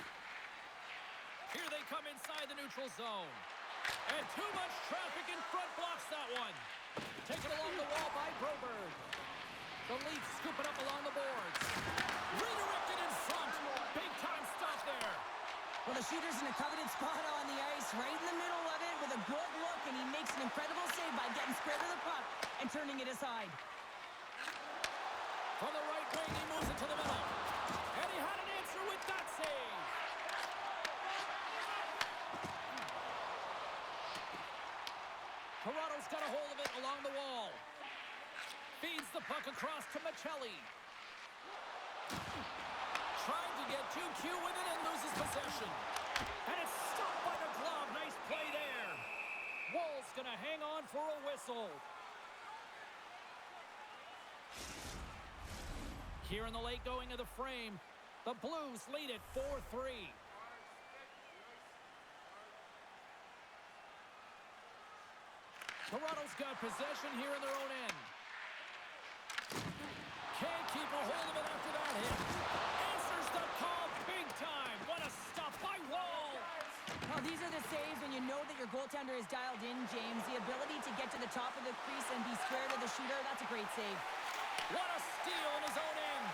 Here they come inside the neutral zone. And too much traffic in front blocks that one. Taken along the wall by Broberg. The Leafs scoop it up along the boards. Redirected in front. Big time stop there. Well, the shooter's in a coveted spot on the ice, right in the middle of it with a good look, and he makes an incredible save by getting square to the puck and turning it aside. From the right wing, he moves it to the middle. And he had an answer with that save. Toronto's got a hold of it along the wall. Feeds the puck across to Michelli. Trying to get too cute with it and loses possession. And it's stopped by the glove. Nice play there. Woll's going to hang on for a whistle. Here in the late going of the frame, the Blues lead it 4-3. Toronto's got possession here in their own end. Can't keep a hold of it after that hit. Answers the call big time. What a stop by Wall. Well, these are the saves when you know that your goaltender is dialed in, James. The ability to get to the top of the crease and be square to the shooter, that's a great save. What a steal in his own end.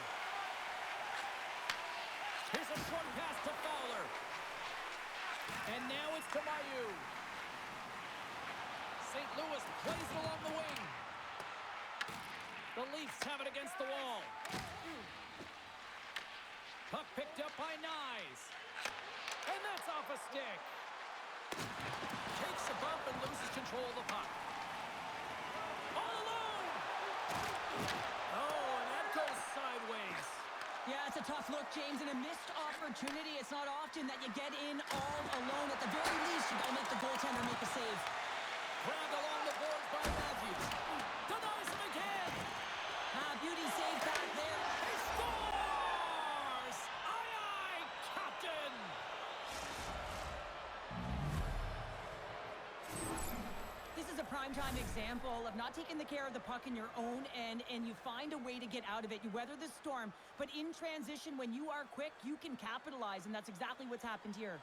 Here's a short pass to Fowler. And now it's to Mayu. St. Louis plays it along the wing. The Leafs have it against the wall. Puck picked up by Nyes. And that's off a stick. Takes a bump and loses control of the puck. All alone! Oh, and that goes sideways. Yeah, it's a tough look, James, and a missed opportunity. It's not often that you get in all alone. At the very least, you gotta make the goaltender make a save. Grabbed along the boards by Matthews. Denies him again. Beauty save back there. He scores! Aye, aye, Captain! This is a primetime example of not taking the care of the puck in your own end, and you find a way to get out of it. You weather the storm, but in transition, when you are quick, you can capitalize, and that's exactly what's happened here.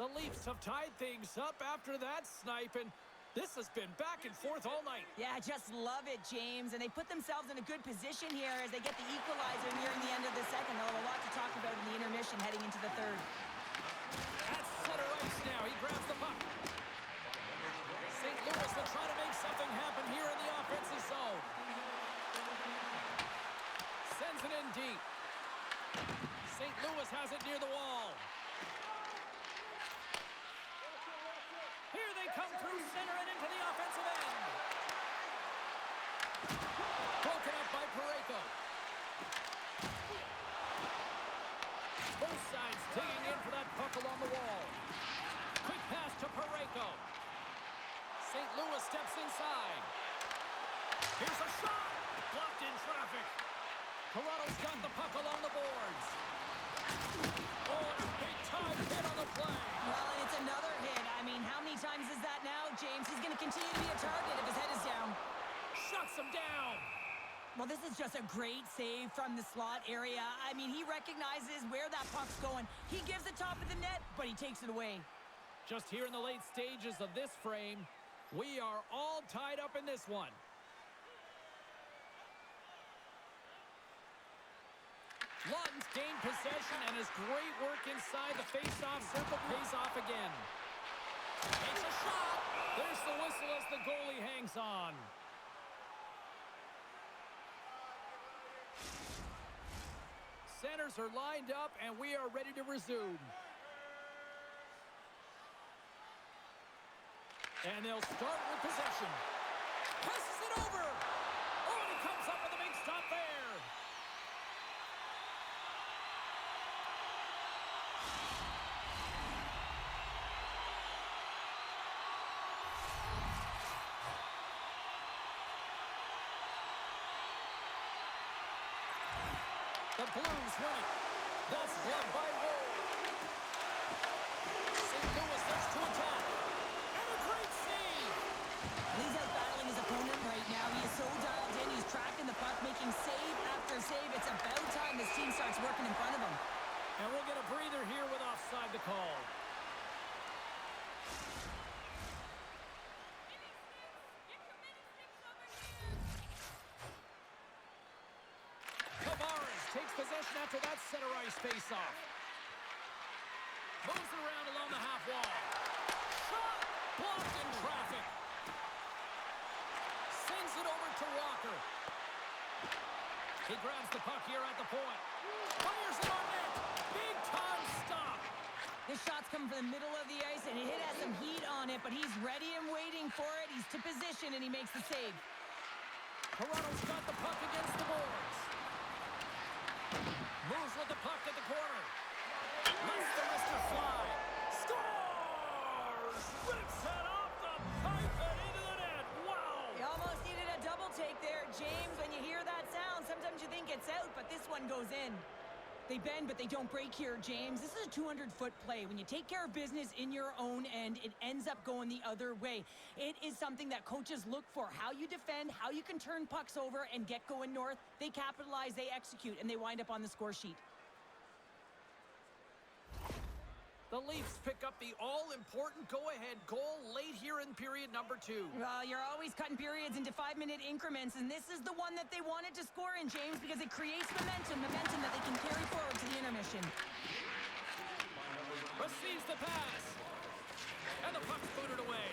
The Leafs have tied things up after that snipe, and this has been back and forth all night. Yeah, just love it, James. And they put themselves in a good position here as they get the equalizer nearing the end of the second. They'll have a lot to talk about in the intermission heading into the third. At center ice now, he grabs the puck. St. Louis will try to make something happen here in the offensive zone. Sends it in deep. St. Louis has it near the wall. Here they come through center and into the offensive end. Broken up by Parayko. Both sides digging in for that puck along the wall. Quick pass to Parayko. St. Louis steps inside. Here's a shot. Blocked in traffic. Toronto's got the puck along the boards. Oh, and a big-time hit on the play. Well, and it's another hit. I mean, how many times is that now, James? He's going to continue to be a target if his head is down. Shuts him down. Well, this is just a great save from the slot area. I mean, he recognizes where that puck's going. He gives the top of the net, but he takes it away. Just here in the late stages of this frame, we are all tied up in this one. Lund's gained possession, and his great work inside the face-off circle pays off again. Takes a shot. There's the whistle as the goalie hangs on. Centers are lined up, and we are ready to resume. And they'll start with possession. Passes it over. Oh, and he comes up with a big stop there. The Blues win it. That's blood by Wood. St. Louis starts to attack. And a great save. He's out battling his opponent right now. He is so dialed in. He's tracking the puck, making save after save. It's about time this team starts working in front of him. And we'll get a breather here with offside the call. Takes possession after that center ice face-off. Moves it around along the half wall. Shot! Blocked in traffic. Sends it over to Walker. He grabs the puck here at the point. Fires it on net. Big time stop. This shot's coming from the middle of the ice, and it has some heat on it, but he's ready and waiting for it. He's to position, and he makes the save. Toronto's got the puck against the boards. Moves with the puck at the corner. Lets the wrister fly. Scores! Rips it off the pipe and into the net. Wow! You almost needed a double take there, James. When you hear that sound, sometimes you think it's out, but this one goes in. They bend, but they don't break here, James. This is a 200-foot play. When you take care of business in your own end, it ends up going the other way. It is something that coaches look for. How you defend, how you can turn pucks over and get going north. They capitalize, they execute, and they wind up on the score sheet. The Leafs pick up the all-important go-ahead goal late here in period number 2. Well, you're always cutting periods into 5-minute increments, and this is the one that they wanted to score in, James, because it creates momentum that they can carry forward to the intermission. Receives the pass. And the puck's booted away.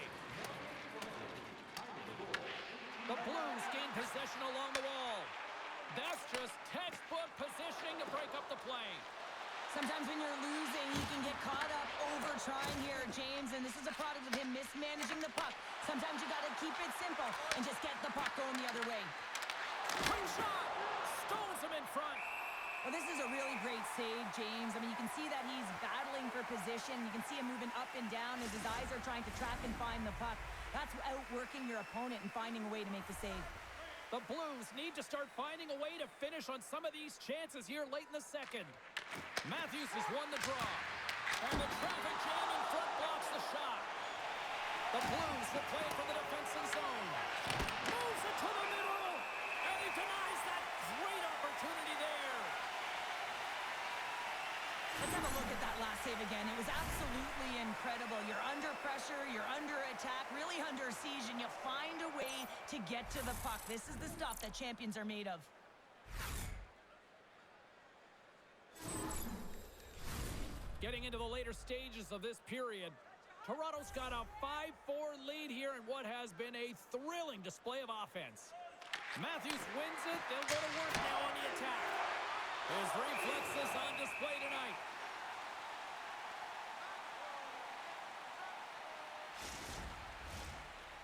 The Blues gain possession along the wall. That's just textbook positioning to break up the play. Sometimes when you're losing, you can get caught up over trying here, James, and this is a product of him mismanaging the puck. Sometimes you got to keep it simple and just get the puck going the other way. Quick shot! Stones him in front. Well, this is a really great save, James. I mean, you can see that he's battling for position. You can see him moving up and down as his eyes are trying to track and find the puck. That's outworking your opponent and finding a way to make the save. The Blues need to start finding a way to finish on some of these chances here late in the second. Matthews has won the draw. And the traffic jam in front blocks the shot. The Blues will play from the defensive zone. Moves it to the middle. And he denies that great opportunity there. Let's have a look at that last save again. It was absolutely incredible. You're under pressure, you're under attack, really under siege, and you find a way to get to the puck. This is the stuff that champions are made of. Getting into the later stages of this period, Toronto's got a 5-4 lead here in what has been a thrilling display of offense. Matthews wins it. They'll go to work now on the attack. His reflexes on display tonight.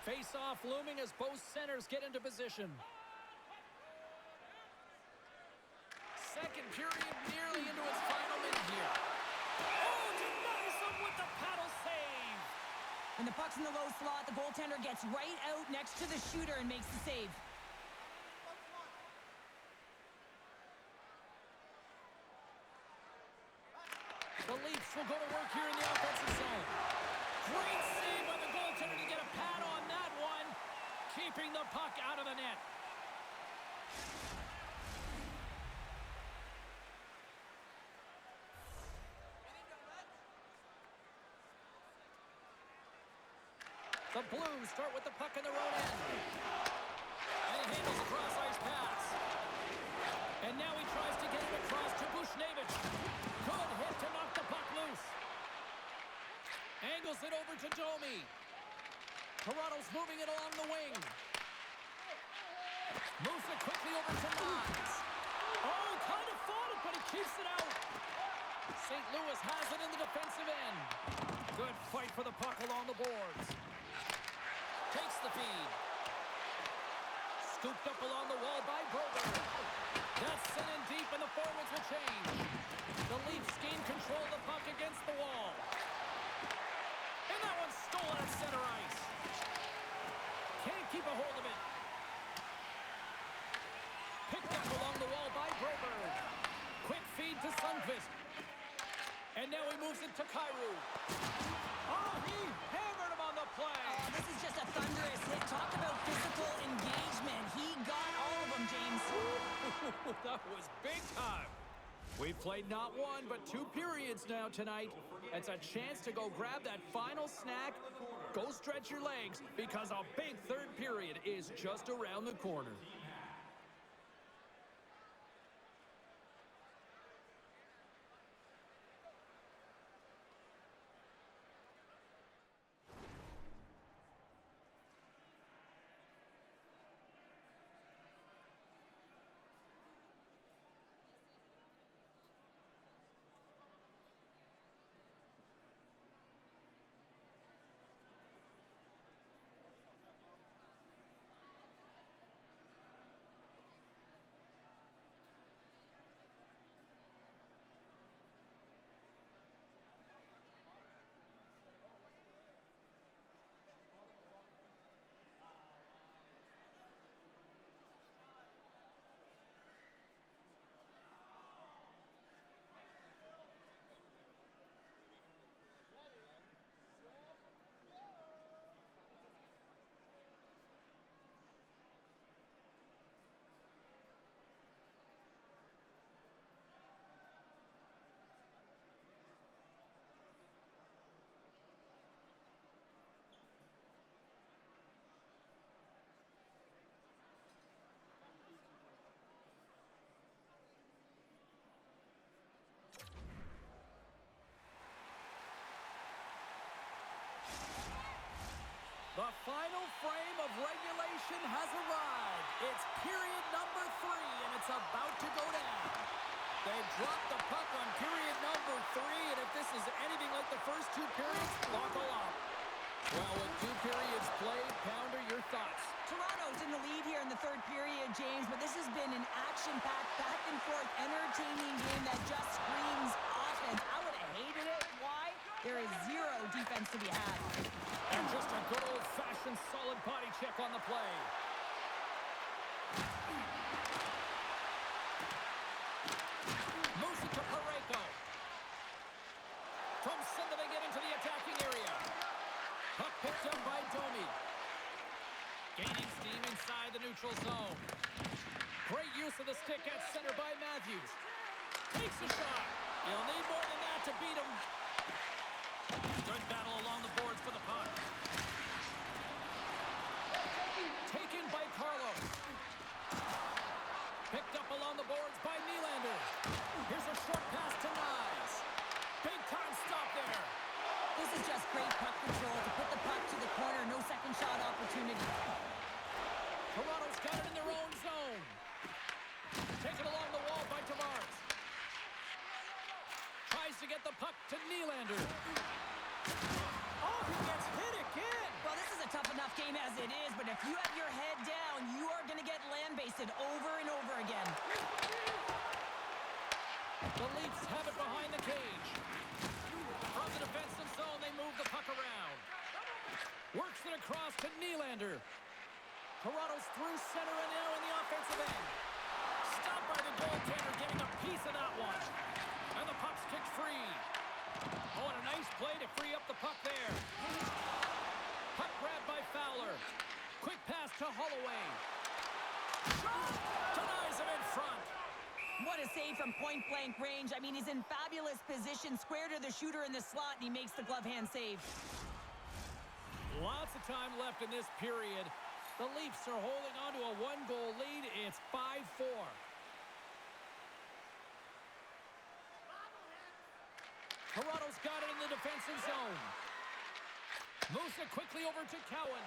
Face-off looming as both centers get into position. Second period nearly into its final minute here. Oh, denies him with the paddle save. When the puck's in the low slot, the goaltender gets right out next to the shooter and makes the save. The Leafs will go to work here in the offensive zone. Great save by the goaltender to get a pad on that one, keeping the puck out of the net. The Blues start with the puck in their own end. And he handles a cross-ice pass. And now he tries to get it across to Bushnevich. Good hit to knock the puck loose. Angles it over to Domi. Toronto's moving it along the wing. Moves it quickly over to Mons. Oh, kind of fought it, but he keeps it out. St. Louis has it in the defensive end. Good fight for the puck along the boards. Takes the feed. Scooped up along the wall by Broberg. That's sent in deep, and the forwards will change. The Leafs gain control of the puck against the wall. And that one's stolen at center ice. Can't keep a hold of it. Picked up along the wall by Broberg. Quick feed to Sundqvist. And now he moves it to Kyrou. Oh, he hammered him on the play. Oh, this is just a thunderous hit. Talk about physical engagement. He got all of them, James. That was big time. We've played not one, but 2 periods now tonight. It's a chance to go grab that final snack. Go stretch your legs, because a big third period is just around the corner. The final frame of regulation has arrived. It's period number 3, and it's about to go down. They dropped the puck on period number 3, and if this is anything like the first 2 periods, buckle up. Well, with 2 periods played, Pounder, your thoughts? Toronto's in the lead here in the third period, James, but this has been an action-packed, back-and-forth, entertaining game that just screams offense. I would have hated it. Why? There is zero defense to be had. And just a good old-fashioned solid body check on the play. Moves it to Parayko. From center they get into the attacking area. Puck picked up by Domi. Gaining steam inside the neutral zone. Great use of the stick at center by Matthews. Takes a shot. He'll need more than that to beat him. Good battle along the boards for the puck. Taken by Carlos. Picked up along the boards by Nylander. Here's a short pass to Nyes. Big time stop there. This is just great puck control to put the puck to the corner. No second shot opportunity. Toronto's got it in their own zone. Taken along the wall by Tavares. Tries to get the puck to Nylander. Oh, he gets hit again. Well, this is a tough enough game as it is, but if you have your head down, you are going to get land-basted over and over again. The Leafs have it behind the cage. From the defensive zone, they move the puck around. Works it across to Nylander. Toronto's through center and now in the offensive end. Stopped by the goaltender, getting a piece of that one. And the puck's kicked free. Oh, and a nice play to free up the puck there. Puck grabbed by Fowler. Quick pass to Holloway. Shot! Denies him in front. What a save from point-blank range. I mean, he's in fabulous position, square to the shooter in the slot, and he makes the glove hand save. Lots of time left in this period. The Leafs are holding on to a one-goal lead. It's 5-4. Toronto's got it in the defensive zone. Moves it quickly over to Cowan.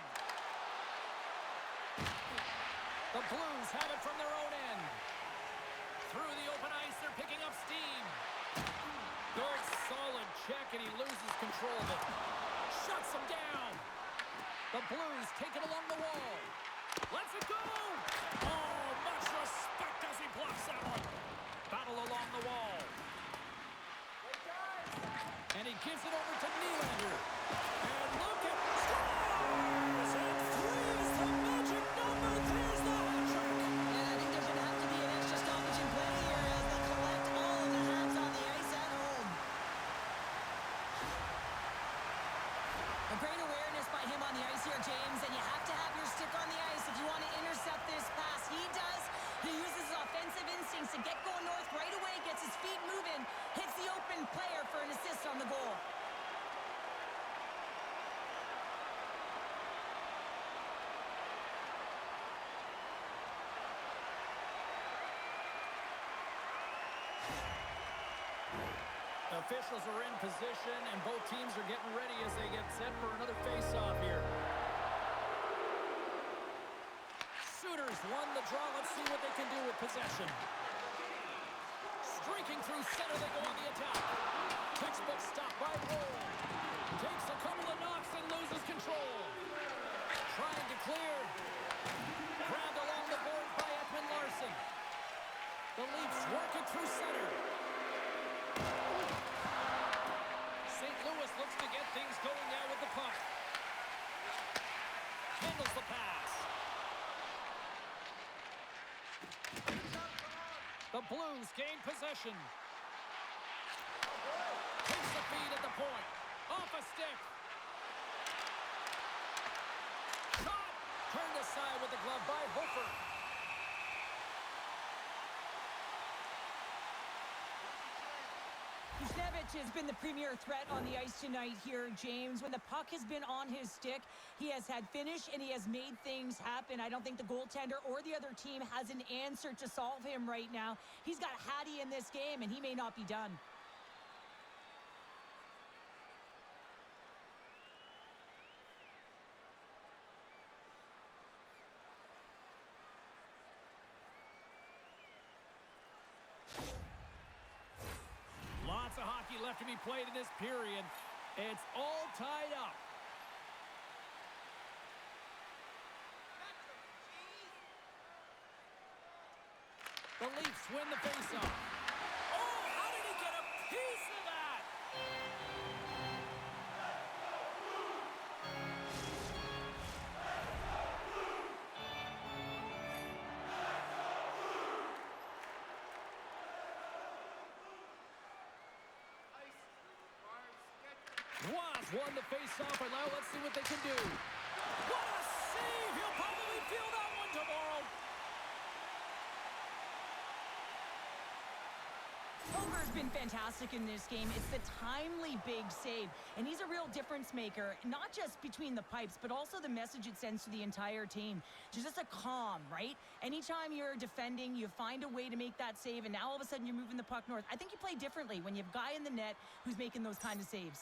The Blues have it from their own end. Through the open ice, they're picking up steam. Good, solid check, and he loses control of it. Shuts him down. The Blues take it along the wall. Lets it go. Oh, much respect as he blocks that one. Battle along the wall. And he gives it over to Nylander. And look at scores! And three's the magic number. There's the hat trick. And I think there's going to have to be an extra stoppage in play here as they collect all of the hats on the ice at home. A great awareness by him on the ice here, James, and you have to have your stick on the ice if you want to intercept this pass. He does. He uses his offensive instincts to get going north right away, gets his feet moving, hits the open player for an assist on the goal. Officials are in position, and both teams are getting ready as they get set for another face-off here. Sooners won the draw. Let's see what they can do with possession. Streaking through center, they go on the attack. Textbook stop by Roll. Takes a couple of knocks and loses control. Trying to clear. Grabbed along the board by Ekman Larson. The Leafs work it through center. St. Louis looks to get things going now with the puck. Handles the pass. The Blues gain possession. Takes the feed at the point. Off a stick. Shot! Turned aside with the glove by Hofer. Kuznevich has been the premier threat on the ice tonight here, James. When the puck has been on his stick, he has had finish and he has made things happen. I don't think the goaltender or the other team has an answer to solve him right now. He's got Hattie in this game, and he may not be done. Lots of hockey left to be played in this period. It's all tied up. The Leafs win the faceoff. Oh, how did he get a piece of that? Wasp won the faceoff, and now let's see what they can do. What a save! He'll probably feel that one tomorrow. Weber's been fantastic in this game. It's the timely big save, and he's a real difference maker, not just between the pipes, but also the message it sends to the entire team. Just a calm, right? Anytime you're defending, you find a way to make that save, and now all of a sudden you're moving the puck north. I think you play differently when you have a guy in the net who's making those kind of saves.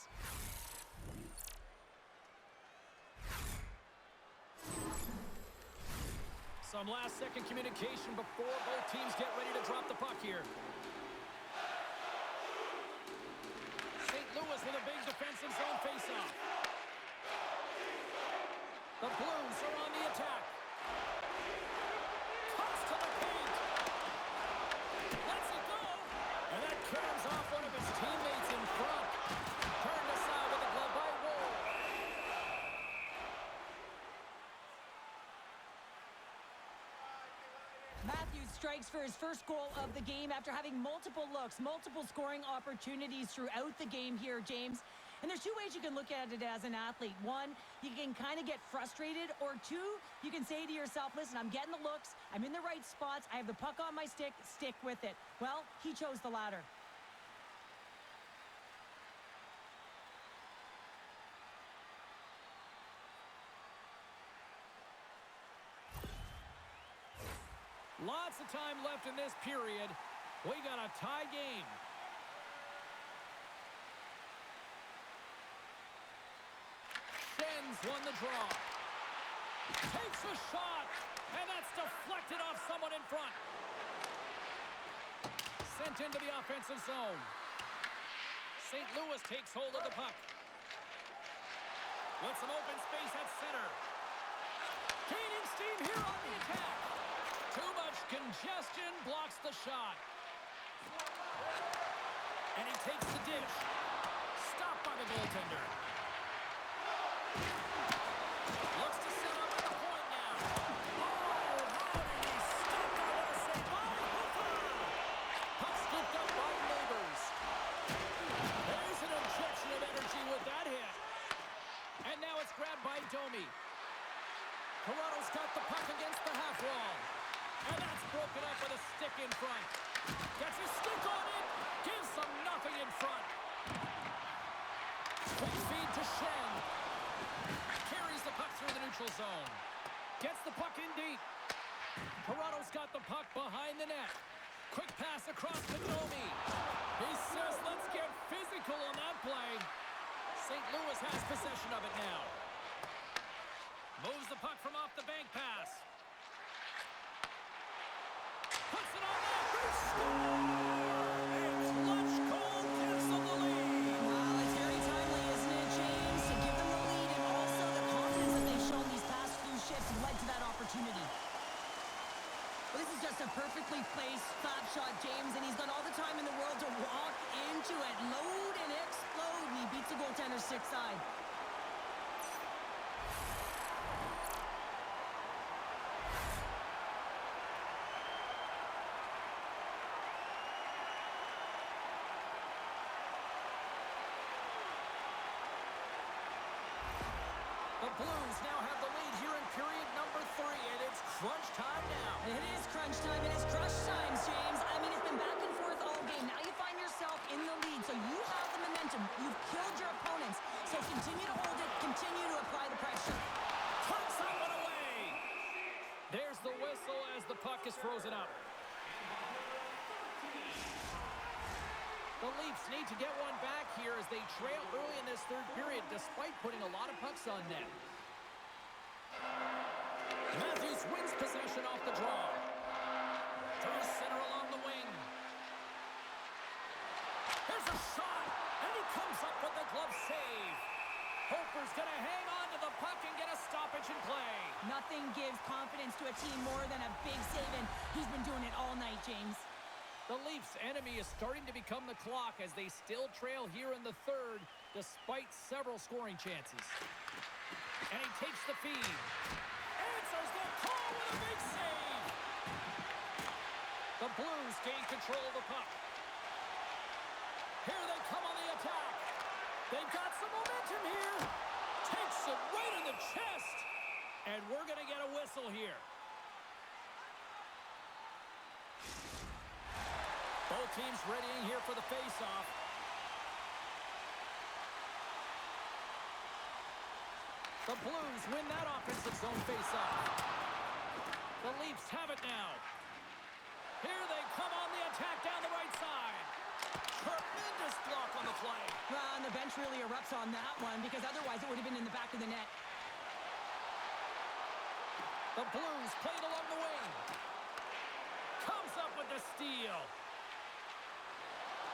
Some last-second communication before both teams get ready to drop the puck here. St. Louis with a big defensive zone face-off. The Blues are on the attack. Cuts to the paint. Lets it go. And that carries off one of his teammates in front. Turned aside with a glove by Wool. Matthews strikes for his first goal of the game after having multiple looks, multiple scoring opportunities throughout the game here, James. And there's two ways you can look at it as an athlete. One, you can kind of get frustrated, or two, you can say to yourself, listen, I'm getting the looks, I'm in the right spots, I have the puck on my stick with it. Well, he chose the latter. Lots of time left in this period. We got a tie game. Shen's won the draw. Takes a shot, and that's deflected off someone in front. Sent into the offensive zone. St. Louis takes hold of the puck. With some open space at center. Gaining steam here on the attack. Too much congestion blocks the shot. And he takes the dish. Stopped by the goaltender. Looks to set up at the point now. Oh, how did he stop that? What a save by Hooper. Puck scooped up by Neighbors. There's an injection of energy with that hit. And now it's grabbed by Domi. Toronto's got the puck against the half wall. And that's broken up with a stick in front. Gets his stick on it. Gives them nothing in front. Quick feed to Shen. Carries the puck through the neutral zone. Gets the puck in deep. Toronto's got the puck behind the net. Quick pass across to Domi. He says, let's get physical on that play. St. Louis has possession of it now. Moves the puck from off the bank pass. Puts it on that big score! And Clutch Cole gives them the lead! Wow, it's very timely, isn't it, James? To give them the lead, and also the confidence that they've shown these past few shifts led to that opportunity. Well, this is just a perfectly placed slap shot, James, and he's got all the time in the world to walk into it, load and explode, and he beats the goaltender's stick side. The Blues now have the lead here in period number 3, and it's crunch time now. It is crunch time, and it's crush time, James. I mean, it's been back and forth all game. Now you find yourself in the lead, so you have the momentum. You've killed your opponents, so continue to hold it, continue to apply the pressure. Tucks that one away. There's the whistle as the puck is frozen up. The Leafs need to get one back here as they trail early in this third period, despite putting a lot of pucks on net. Matthews wins possession off the draw. Through center along the wing. Here's a shot, and he comes up with the glove save. Hofer's going to hang on to the puck and get a stoppage in play. Nothing gives confidence to a team more than a big save, and he's been doing it all night, James. The Leafs' enemy is starting to become the clock as they still trail here in the third, despite several scoring chances. And he takes the feed. Answers the call with a big save. The Blues gain control of the puck. Here they come on the attack. They've got some momentum here. Takes it right in the chest. And we're going to get a whistle here. Both teams readying here for the face-off. The Blues win that offensive zone face-off. The Leafs have it now. Here they come on the attack down the right side. Tremendous block on the play. Well, and the bench really erupts on that one because otherwise it would have been in the back of the net. The Blues played along the wing. Comes up with the steal.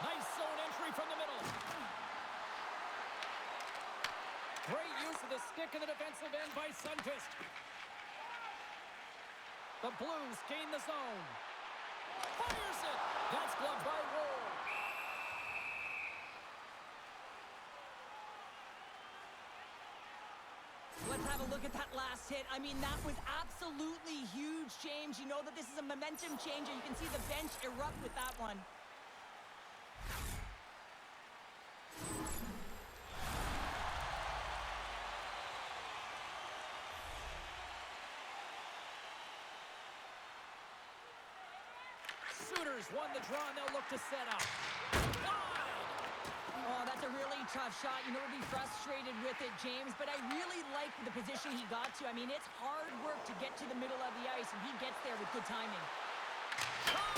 Nice zone entry from the middle. Great use of the stick in the defensive end by Sundqvist. The Blues gain the zone. Fires it. That's blocked by Ward. Let's have a look at that last hit. I mean, that was absolutely huge, James. You know that this is a momentum changer. You can see the bench erupt with that one. Sooners won the draw, and they'll look to set up. Oh, that's a really tough shot. You know, we'll be frustrated with it, James, but I really like the position he got to. I mean, it's hard work to get to the middle of the ice, and he gets there with good timing.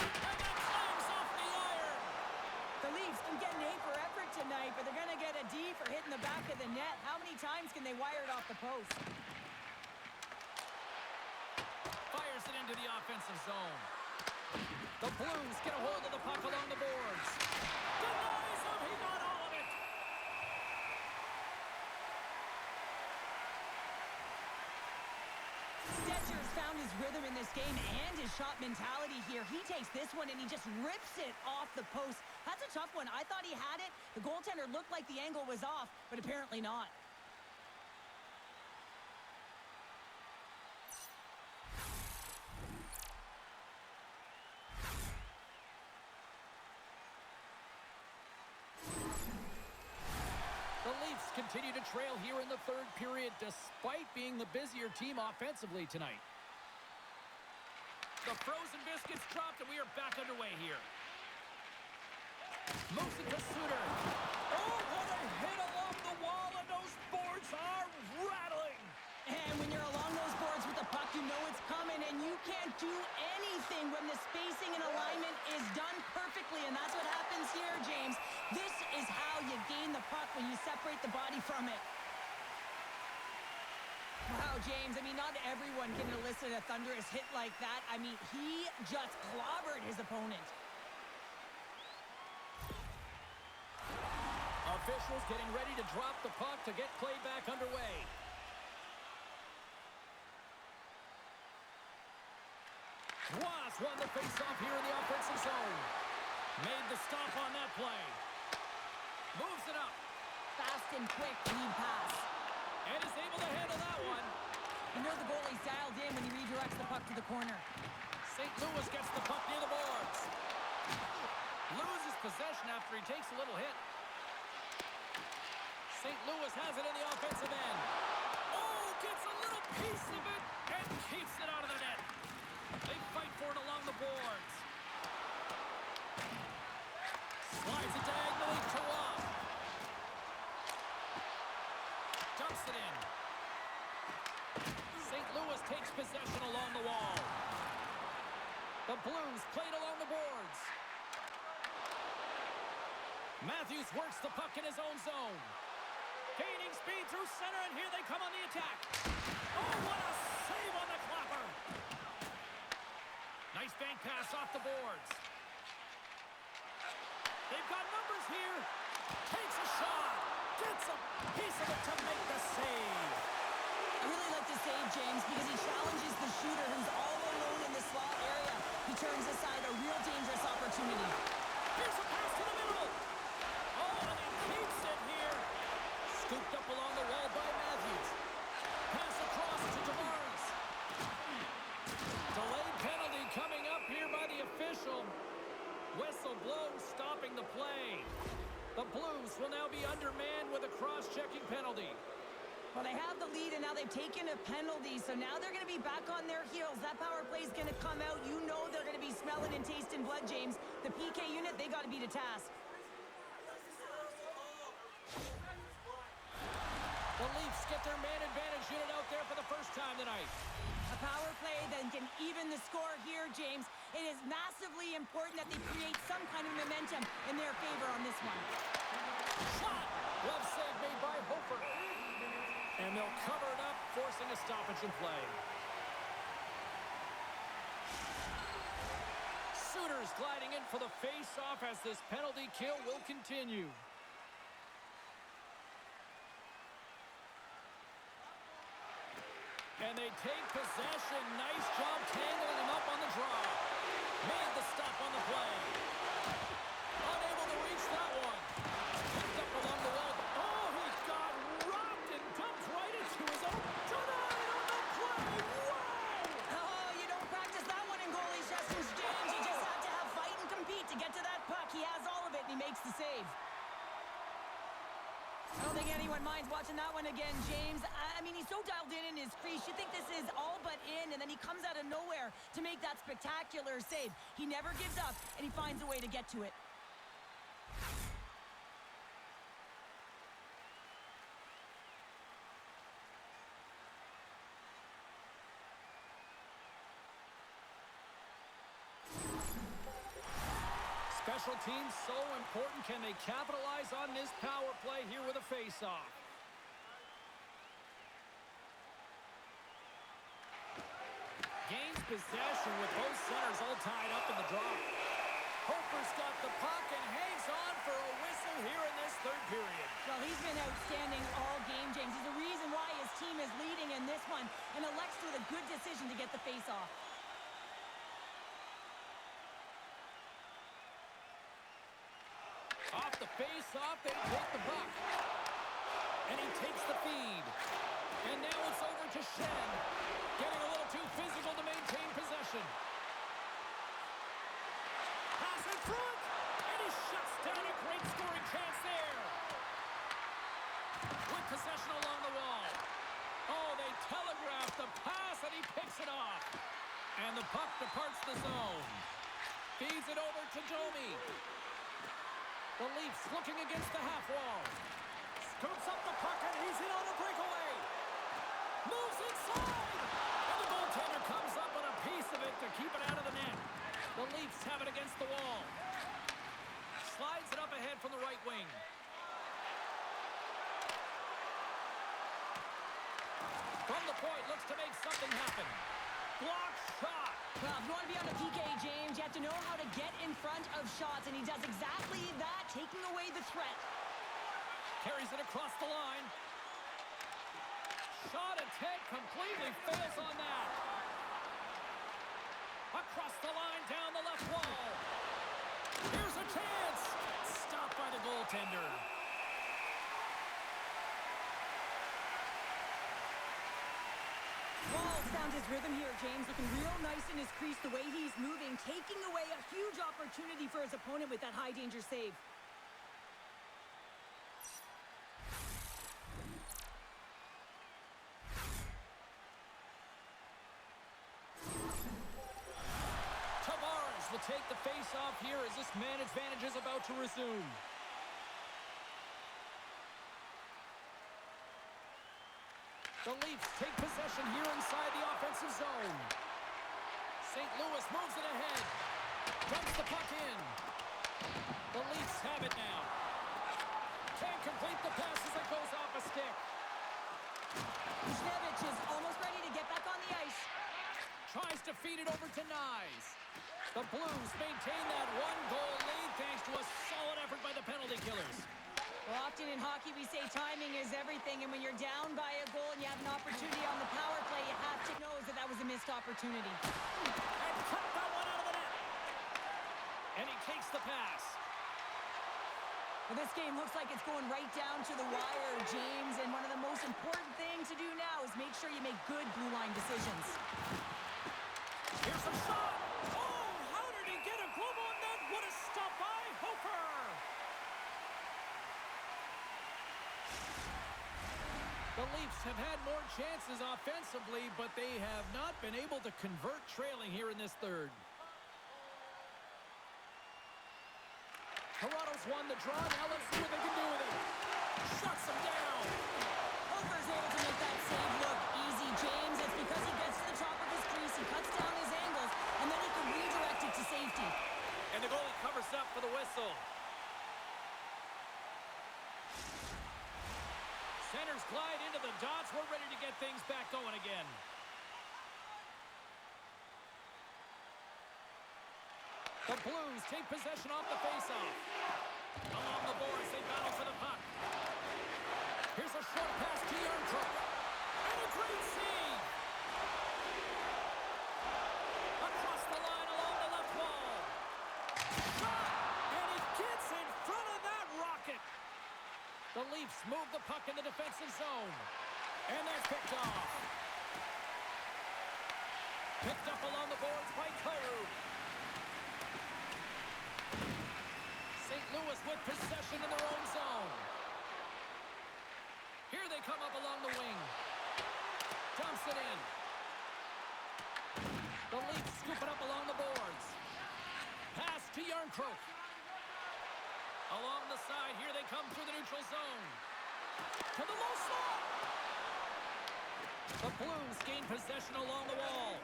And that climbs off the iron. The Leafs can get an A for effort tonight, but they're going to get a D for hitting the back of the net. How many times can they wire it off the post? Fires it into the offensive zone. The Blues get a hold of the puck along the boards. Denies him. He got all of it. Stetcher's found his rhythm in this game and his shot mentality here. He takes this one and he just rips it off the post. That's a tough one. I thought he had it. The goaltender looked like the angle was off, but apparently not. The Leafs continue to trail here in the third period despite being the busier team offensively tonight. The frozen biscuits dropped and we are back underway here. Moves it to Suter. Oh, what a hit along the wall, and those boards are rattling. And when you're along those boards with the puck, you know it's coming, and you can't do anything when the spacing and alignment is done perfectly, and that's what happens here, James. This is how you gain the puck, when you separate the body from it. Wow, James, I mean, not everyone can elicit a thunderous hit like that. I mean, he just clobbered his opponent. Officials getting ready to drop the puck to get play back underway. Ross won the faceoff here in the offensive zone. Made the stop on that play. Moves it up. Fast and quick lead pass. And is able to handle that one. You know the goalie's dialed in when he redirects the puck to the corner. St. Louis gets the puck near the boards. Loses possession after he takes a little hit. St. Louis has it in the offensive end. Oh, gets a little piece of it and keeps it out of the net. They fight for it along the boards. Slides it diagonally to Ross. Dumps it in. St. Louis takes possession along the wall. The Blues played along the boards. Matthews works the puck in his own zone. Gaining speed through center, and here they come on the attack. Oh, what a save on the clapper. Nice bank pass off the boards. They've got numbers here. Takes a shot. Gets a piece of it to make the save. I really like the save, James, because he challenges the shooter who's all alone in the slot area. He turns aside a real dangerous opportunity. Here's a pass to the middle. Oh, and he keeps it here. Scooped up along the wall by Matthews. Pass across to Tavares. Delayed penalty coming up here by the official. Whistle blows, stopping the play. The Blues will now be undermanned with a cross-checking penalty. Well, they have the lead, and now they've taken a penalty, so now they're going to be back on their heels. That power play is going to come out. You know they're going to be smelling and tasting blood, James. The PK unit, they got to be to task. The Leafs get their man advantage unit out there for the first time tonight. A power play that can even the score here, James. It is massively important that they create some kind of momentum in their favor on this one. Shot! Glove save made by Hofer. And they'll cover it up, forcing a stoppage in play. Sooners gliding in for the face-off as this penalty kill will continue. And they take possession. Nice job tangling him up on the draw. Made the stop on the play. Unable to reach that one. Picked up along the wall. Oh, he got rocked and dumped right into his own. Denied on the play. Wow! Oh, you don't practice that one in goalie sessions, James. You just have to have fight and compete to get to that puck. He has all of it, and he makes the save. I don't think anyone minds watching that one again, James. I mean, he's so dialed in his crease. You think this is all but in, and then he comes out of nowhere to make that spectacular save. He never gives up, and he finds a way to get to it. Special teams so important. Can they capitalize on this power play here with a face-off? Gains possession with both centers all tied up in the draw. Hofer's got the puck and hangs on for a whistle here in this third period. Well, he's been outstanding all game, James. He's the reason why his team is leading in this one, and elects with a good decision to get the face-off. Off the face-off, they take the puck. And he takes the feed. And now it's over to Shen. Getting a little too physical to maintain possession. Pass in front. And he shuts down a great scoring chance there. With possession along the wall. Oh, they telegraph the pass, and he picks it off. And the puck departs the zone. Feeds it over to Domi. The Leafs looking against the half wall. Scoops up the puck, and he's in on a breakaway. Moves inside. And the goaltender comes up with a piece of it to keep it out of the net. The Leafs have it against the wall. Slides it up ahead from the right wing. From the point, looks to make something happen. Blocked shot. Well, if you want to be on the PK, James, you have to know how to get in front of shots, and he does exactly that, taking away the threat. Carries it across the line. Shot attempt completely fails on that. Across the line, down the left wall. Here's a chance. Stopped by the goaltender. Wall found his rhythm here, James. Looking real nice in his crease, the way he's moving, taking away a huge opportunity for his opponent with that high-danger save. Tavares will take the face-off here as this man advantage is about to resume. The Leafs take possession here inside the offensive zone. St. Louis moves it ahead. Dumps the puck in. The Leafs have it now. Can't complete the pass as it goes off a stick. Kuznevich is almost ready to get back on the ice. Tries to feed it over to Nyes. The Blues maintain that one-goal lead thanks to a solid effort by the penalty killers. Well, often in hockey, we say timing is everything, and when you're down by a goal and you have an opportunity on the power play, you have to know that that was a missed opportunity. And cut that one out of the net. And he takes the pass. Well, this game looks like it's going right down to the wire, James, and one of the most important things to do now is make sure you make good blue line decisions. Here's a shot. Oh, how did he get a glove on that? What a stop by Hofer. The The Leafs have had more chances offensively, but they have not been able to convert trailing here in this third. Toronto's won the draw. Now let's see what they can do with it. Shuts them down. Hofer's able to make that save look easy, James. It's because he gets to the top of his crease, he cuts down his angles, and then he can redirect it to safety. And the goalie covers up for the whistle. Centers glide into the dots. We're ready to get things back going again. The Blues take possession off the faceoff. Along the boards, they battle for the puck. Here's a short pass to Yarncrook. And a great save. Across the line along the left wall. Shot! And it gets in front of that rocket. The Leafs move the puck in the defensive zone. And that's picked off. Picked up along the boards by Carew. St. Louis with possession in their own zone. Here they come up along the wing. Dumps it in. The Leafs scoop it up along the boards. Pass to Yarncrook. Along the side, here they come through the neutral zone. To the low slot. The Blues gain possession along the wall.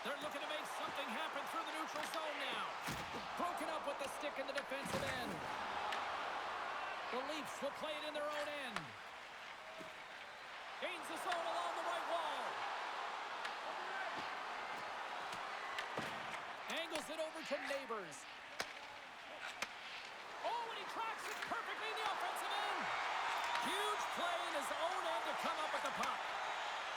They're looking to make something happen through the neutral zone now. Broken up with the stick in the defensive end. The Leafs will play it in their own end. Gains the zone along the right wall. Angles it over to Neighbors. Oh, and he tracks it perfectly in the offensive end. Huge play in his own end to come up with the puck.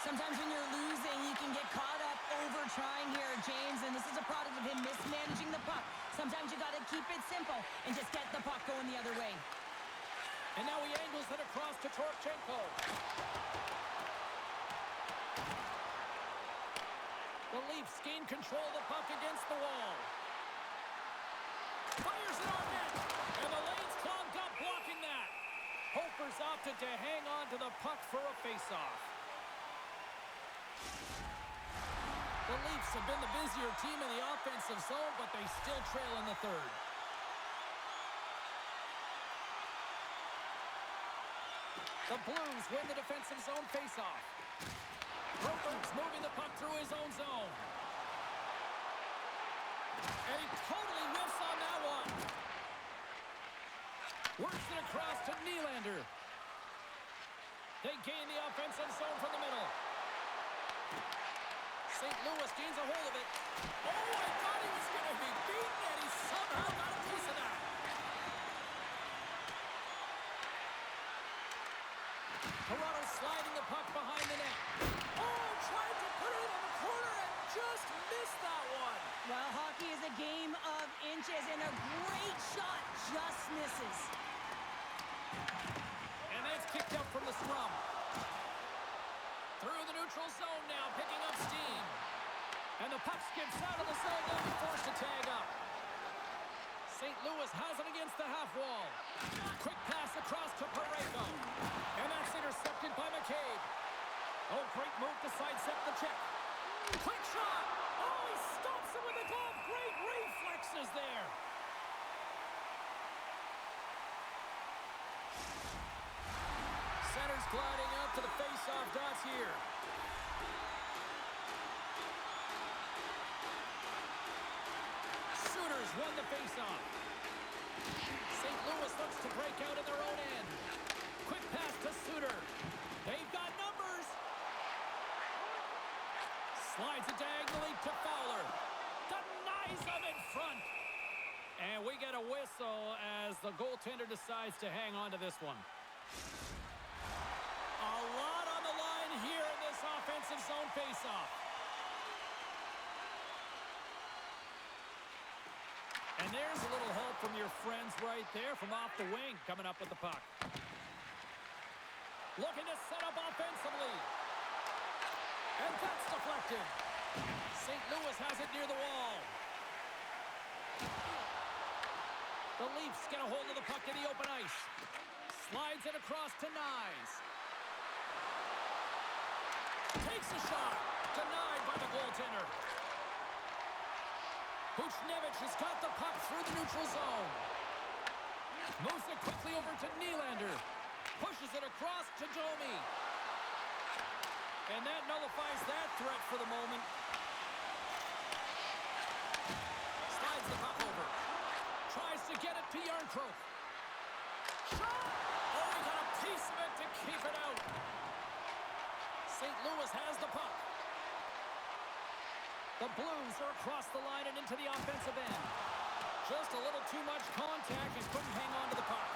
Sometimes when you're losing, you can get caught up over trying here, James, and this is a product of him mismanaging the puck. Sometimes you got to keep it simple and just get the puck going the other way. And now he angles it across to Torchenko. The Leafs gain control of the puck against the wall. Fires it on net, and the lane's clogged up blocking that. Hofer's opted to hang on to the puck for a faceoff. The Leafs have been the busier team in the offensive zone, but they still trail in the third. The Blues win the defensive zone faceoff. Broberg's moving the puck through his own zone. And he totally whiffs on that one. Works it across to Nylander. They gain the offensive zone from the middle. St. Louis gains a hold of it. Oh, I thought he was going to be beaten, and he somehow got a piece of that. Toronto sliding the puck behind the net. Oh, tried to put it in the corner and just missed that one. Well, hockey is a game of inches, and a great shot just misses. And that's kicked up from the scrum. Through the neutral zone now, picking up steam. And the puck skips out of the zone, they'll be forced to tag up. St. Louis has it against the half wall. Quick pass across to Parayko. And that's intercepted by McCabe. Oh, great move to sidestep the check. Quick shot. Oh, he stops it with a glove. Great reflexes there. Centers gliding up to the face-off dots here. Sooners won the face-off. St. Louis looks to break out in their own end. Quick pass to Suter. They've got numbers. Slides it diagonally to Fowler. Denies them in front. And we get a whistle as the goaltender decides to hang on to this one. A lot on the line here in this offensive zone faceoff. And there's a little help from your friends right there from off the wing coming up with the puck. Looking to set up offensively. And that's deflected. St. Louis has it near the wall. The Leafs get a hold of the puck in the open ice. Slides it across to Nyes. Takes a shot. Denied by the goaltender. Buchnevich has got the puck through the neutral zone. Moves it quickly over to Nylander. Pushes it across to Domi. And that nullifies that threat for the moment. Slides the puck over. Tries to get it to Yarncroke. Shot! Oh, he got a piece of it to keep it out. St. Louis has the puck. The Blues are across the line and into the offensive end. Just a little too much contact and couldn't hang on to the puck.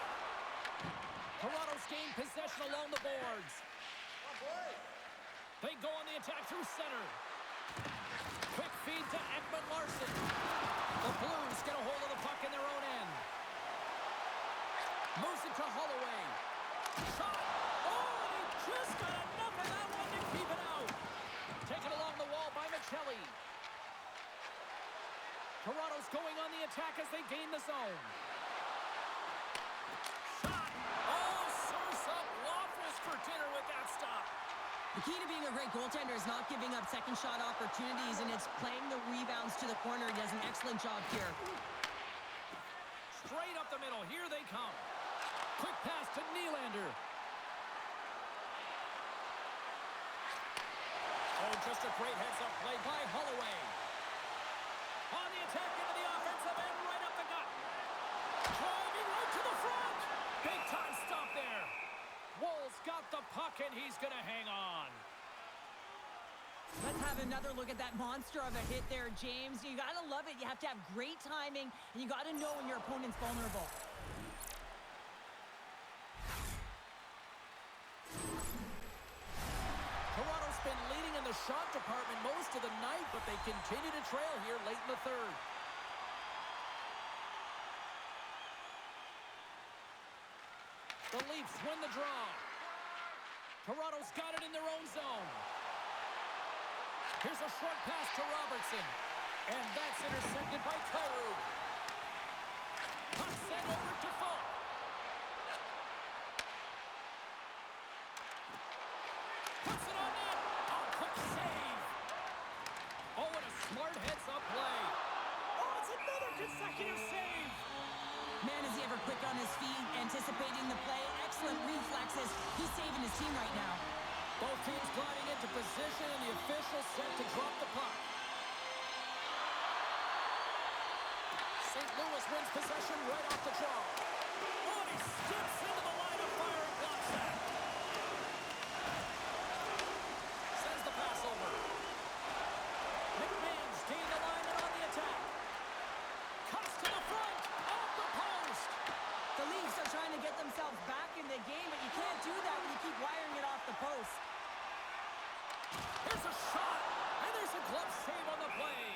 Toronto's gained possession along the boards. They go on the attack through center. Quick feed to Ekman Larson. The Blues get a hold of the puck in their own end. Moves it to Holloway. Shot! Oh, and he just got enough of that one to keep it out. Taken along the wall by Michelli. Toronto's going on the attack as they gain the zone. Shot! Oh, serves up waffles for dinner with that stop. The key to being a great goaltender is not giving up second shot opportunities, and it's playing the rebounds to the corner. He does an excellent job here. Straight up the middle. Here they come. Quick pass to Nylander. Oh, just a great heads-up play by Holloway. On the attack into the offensive end, right up the gut. Driving right to the front. Big time stop there. Woll's got the puck, and he's going to hang on. Let's have another look at that monster of a hit there, James. You got to love it. You have to have great timing, and you got to know when your opponent's vulnerable. Toronto's been leading in the shot department most of the night, but they continue to trail here late in the third. The Leafs win the draw. Toronto's got it in their own zone. Here's a short pass to Robertson. And that's intercepted by Kyrou. Puck sent over to Falk. Puts it on net. Oh, quick save. Oh, and a smart heads-up play. Oh, it's another consecutive save. Man, is he ever quick on his feet, anticipating the play. Excellent reflexes. He's saving his team right now. Both teams gliding into position, and the official set to drop the puck. St. Louis wins possession right off the draw. Oh, and he steps into the line of fire and blocks that. Sends the pass over. McMahon's gained the line and on the attack. Cuts to the front, off the post. The Leafs are trying to get themselves back in the game, but you can't do that when you keep wiring it off the post. Here's a shot, and there's a glove save on the play.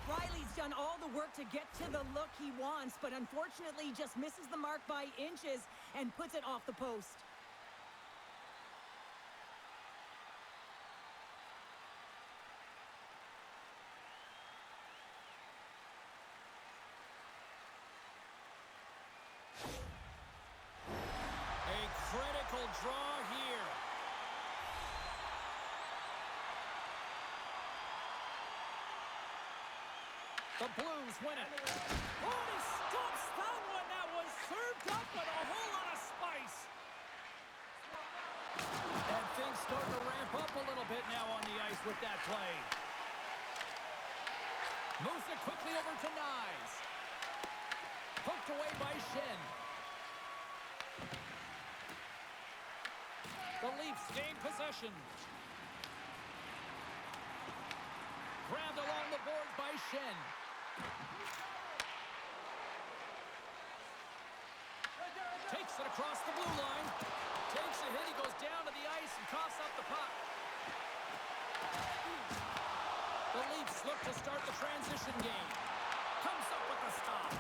Riley's done all the work to get to the look he wants, but unfortunately just misses the mark by inches and puts it off the post. A critical draw here. The Blues win it. Oh, he stops that one. That was served up with a whole lot of spice. And things start to ramp up a little bit now on the ice with that play. Moves it quickly over to Nyes. Poked away by Shen. The Leafs gain possession. Grabbed along the boards by Shen. Takes it across the blue line. Takes a hit. He goes down to the ice and coughs up the puck. The Leafs look to start the transition game. Comes up with the stop.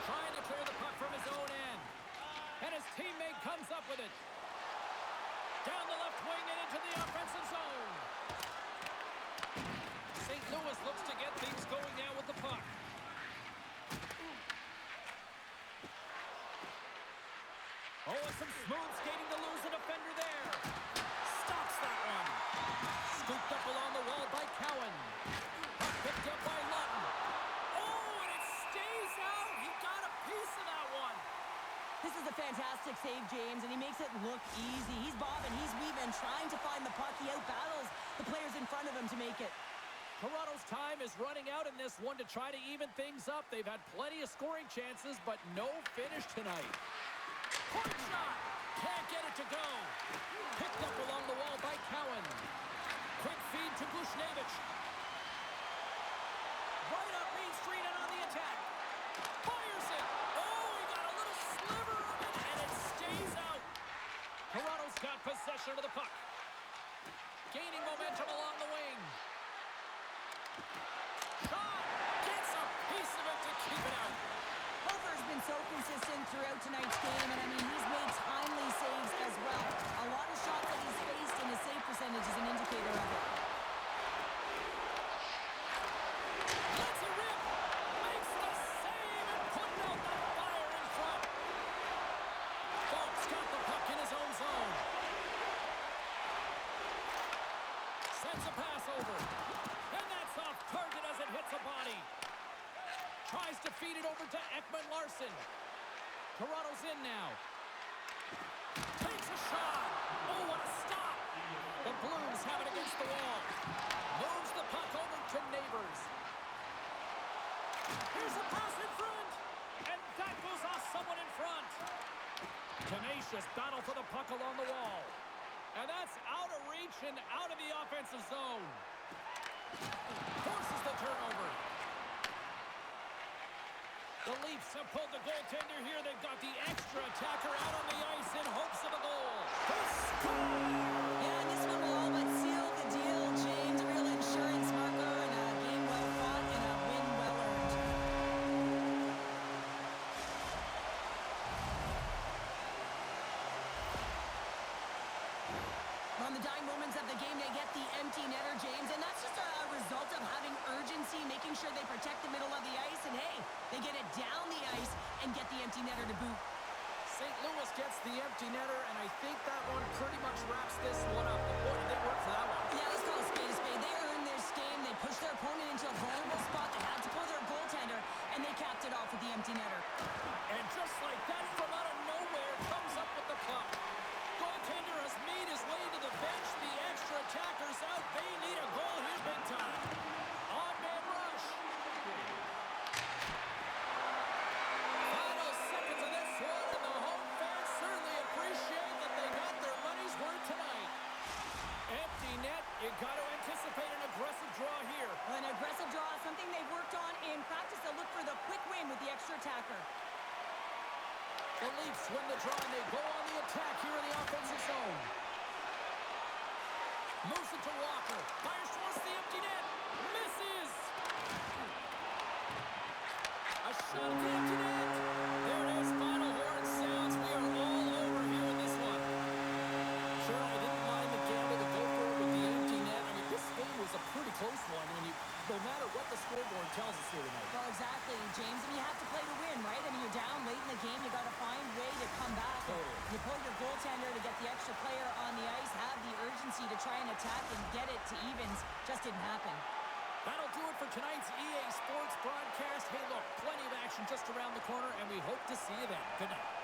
Trying to clear the puck from his own end. And his teammate comes up with it. Down the left wing and into the offensive zone. St. Louis looks to get things going now with the puck. big, James, and he makes it look easy. He's bobbing, he's weaving, trying to find the puck. He outbattles the players in front of him to make it. Toronto's time is running out in this one to try to even things up. They've had plenty of scoring chances, but no finish tonight. Point shot! Can't get it to go. Picked up along the wall by Cowan. Quick feed to Bushnevich. Right up Main Street and on the attack. Fires it! Oh, he got a little sliver of it, and it stays out. Toronto's got possession of the puck. Gaining momentum along the wing. Shot! Gets a piece of it to keep it out. Hofer's been so consistent throughout tonight's game, and I mean, he's made timely saves as well. A lot of shots that he's faced, and his save percentage is an indicator of it. Lets it rip! Makes the save and putting out the fire in front. Falk's got the puck in his own zone. Sends a pass over. And that's off target as it hits a body. Tries to feed it over to Ekman-Larsson. Toronto's in now. Takes a shot. Oh, what a stop. The Blues have it against the wall. Moves the puck over to Neighbors. Here's a pass in front. And that goes off someone in front. Tenacious battle for the puck along the wall. And that's out of reach and out of the offensive zone. Forces the turnover. The Leafs have pulled the goaltender here. They've got the extra attacker out on the ice in hopes of a goal. They score! Yeah, this one will all but seal the deal, James. A real insurance marker and a game well fought and a win well earned. On the dying moments of the game, they get the empty netter, James, and that's just a result of having urgency, making sure they protect the middle of the ice, and hey, they get it down the ice and get the empty netter to boot. St. Louis gets the empty netter, and I think that one pretty much wraps this one up. But boy, did they work for that one. Yeah, let's call a spade a spade. They earned their game. They pushed their opponent into a vulnerable spot. They had to pull their goaltender, and they capped it off with the empty netter. And just like that, from out of nowhere, comes up with the puck. Goaltender has made his way to the bench. The extra attacker's out. They need a goal here big time. On-man rush. Final seconds of this one, and the home fans certainly appreciate that they got their money's worth tonight. Empty net, you got to anticipate an aggressive draw here. Well, an aggressive draw is something they've worked on in practice. They'll look for the quick win with the extra attacker. The Leafs win the draw, and they go on the attack here in the offensive zone. Moves it to Walker. Fires towards the empty net. Misses. A shot at the empty net. There it is. Final horn sounds. We are all over here in this one. Sure, I didn't mind the gamble to go for it with the empty net. I mean, this game was a pretty close one. No matter what the scoreboard tells us here tonight. Well, exactly, James. I mean, you have to play to win, right? I mean, you're down late in the game. You got to find a way to come back. Totally. You pull your goaltender to get the extra player on the ice, have the urgency to try and attack and get it to evens. Just didn't happen. That'll do it for tonight's EA Sports broadcast. Hey, look, plenty of action just around the corner, and we hope to see you then. Good night.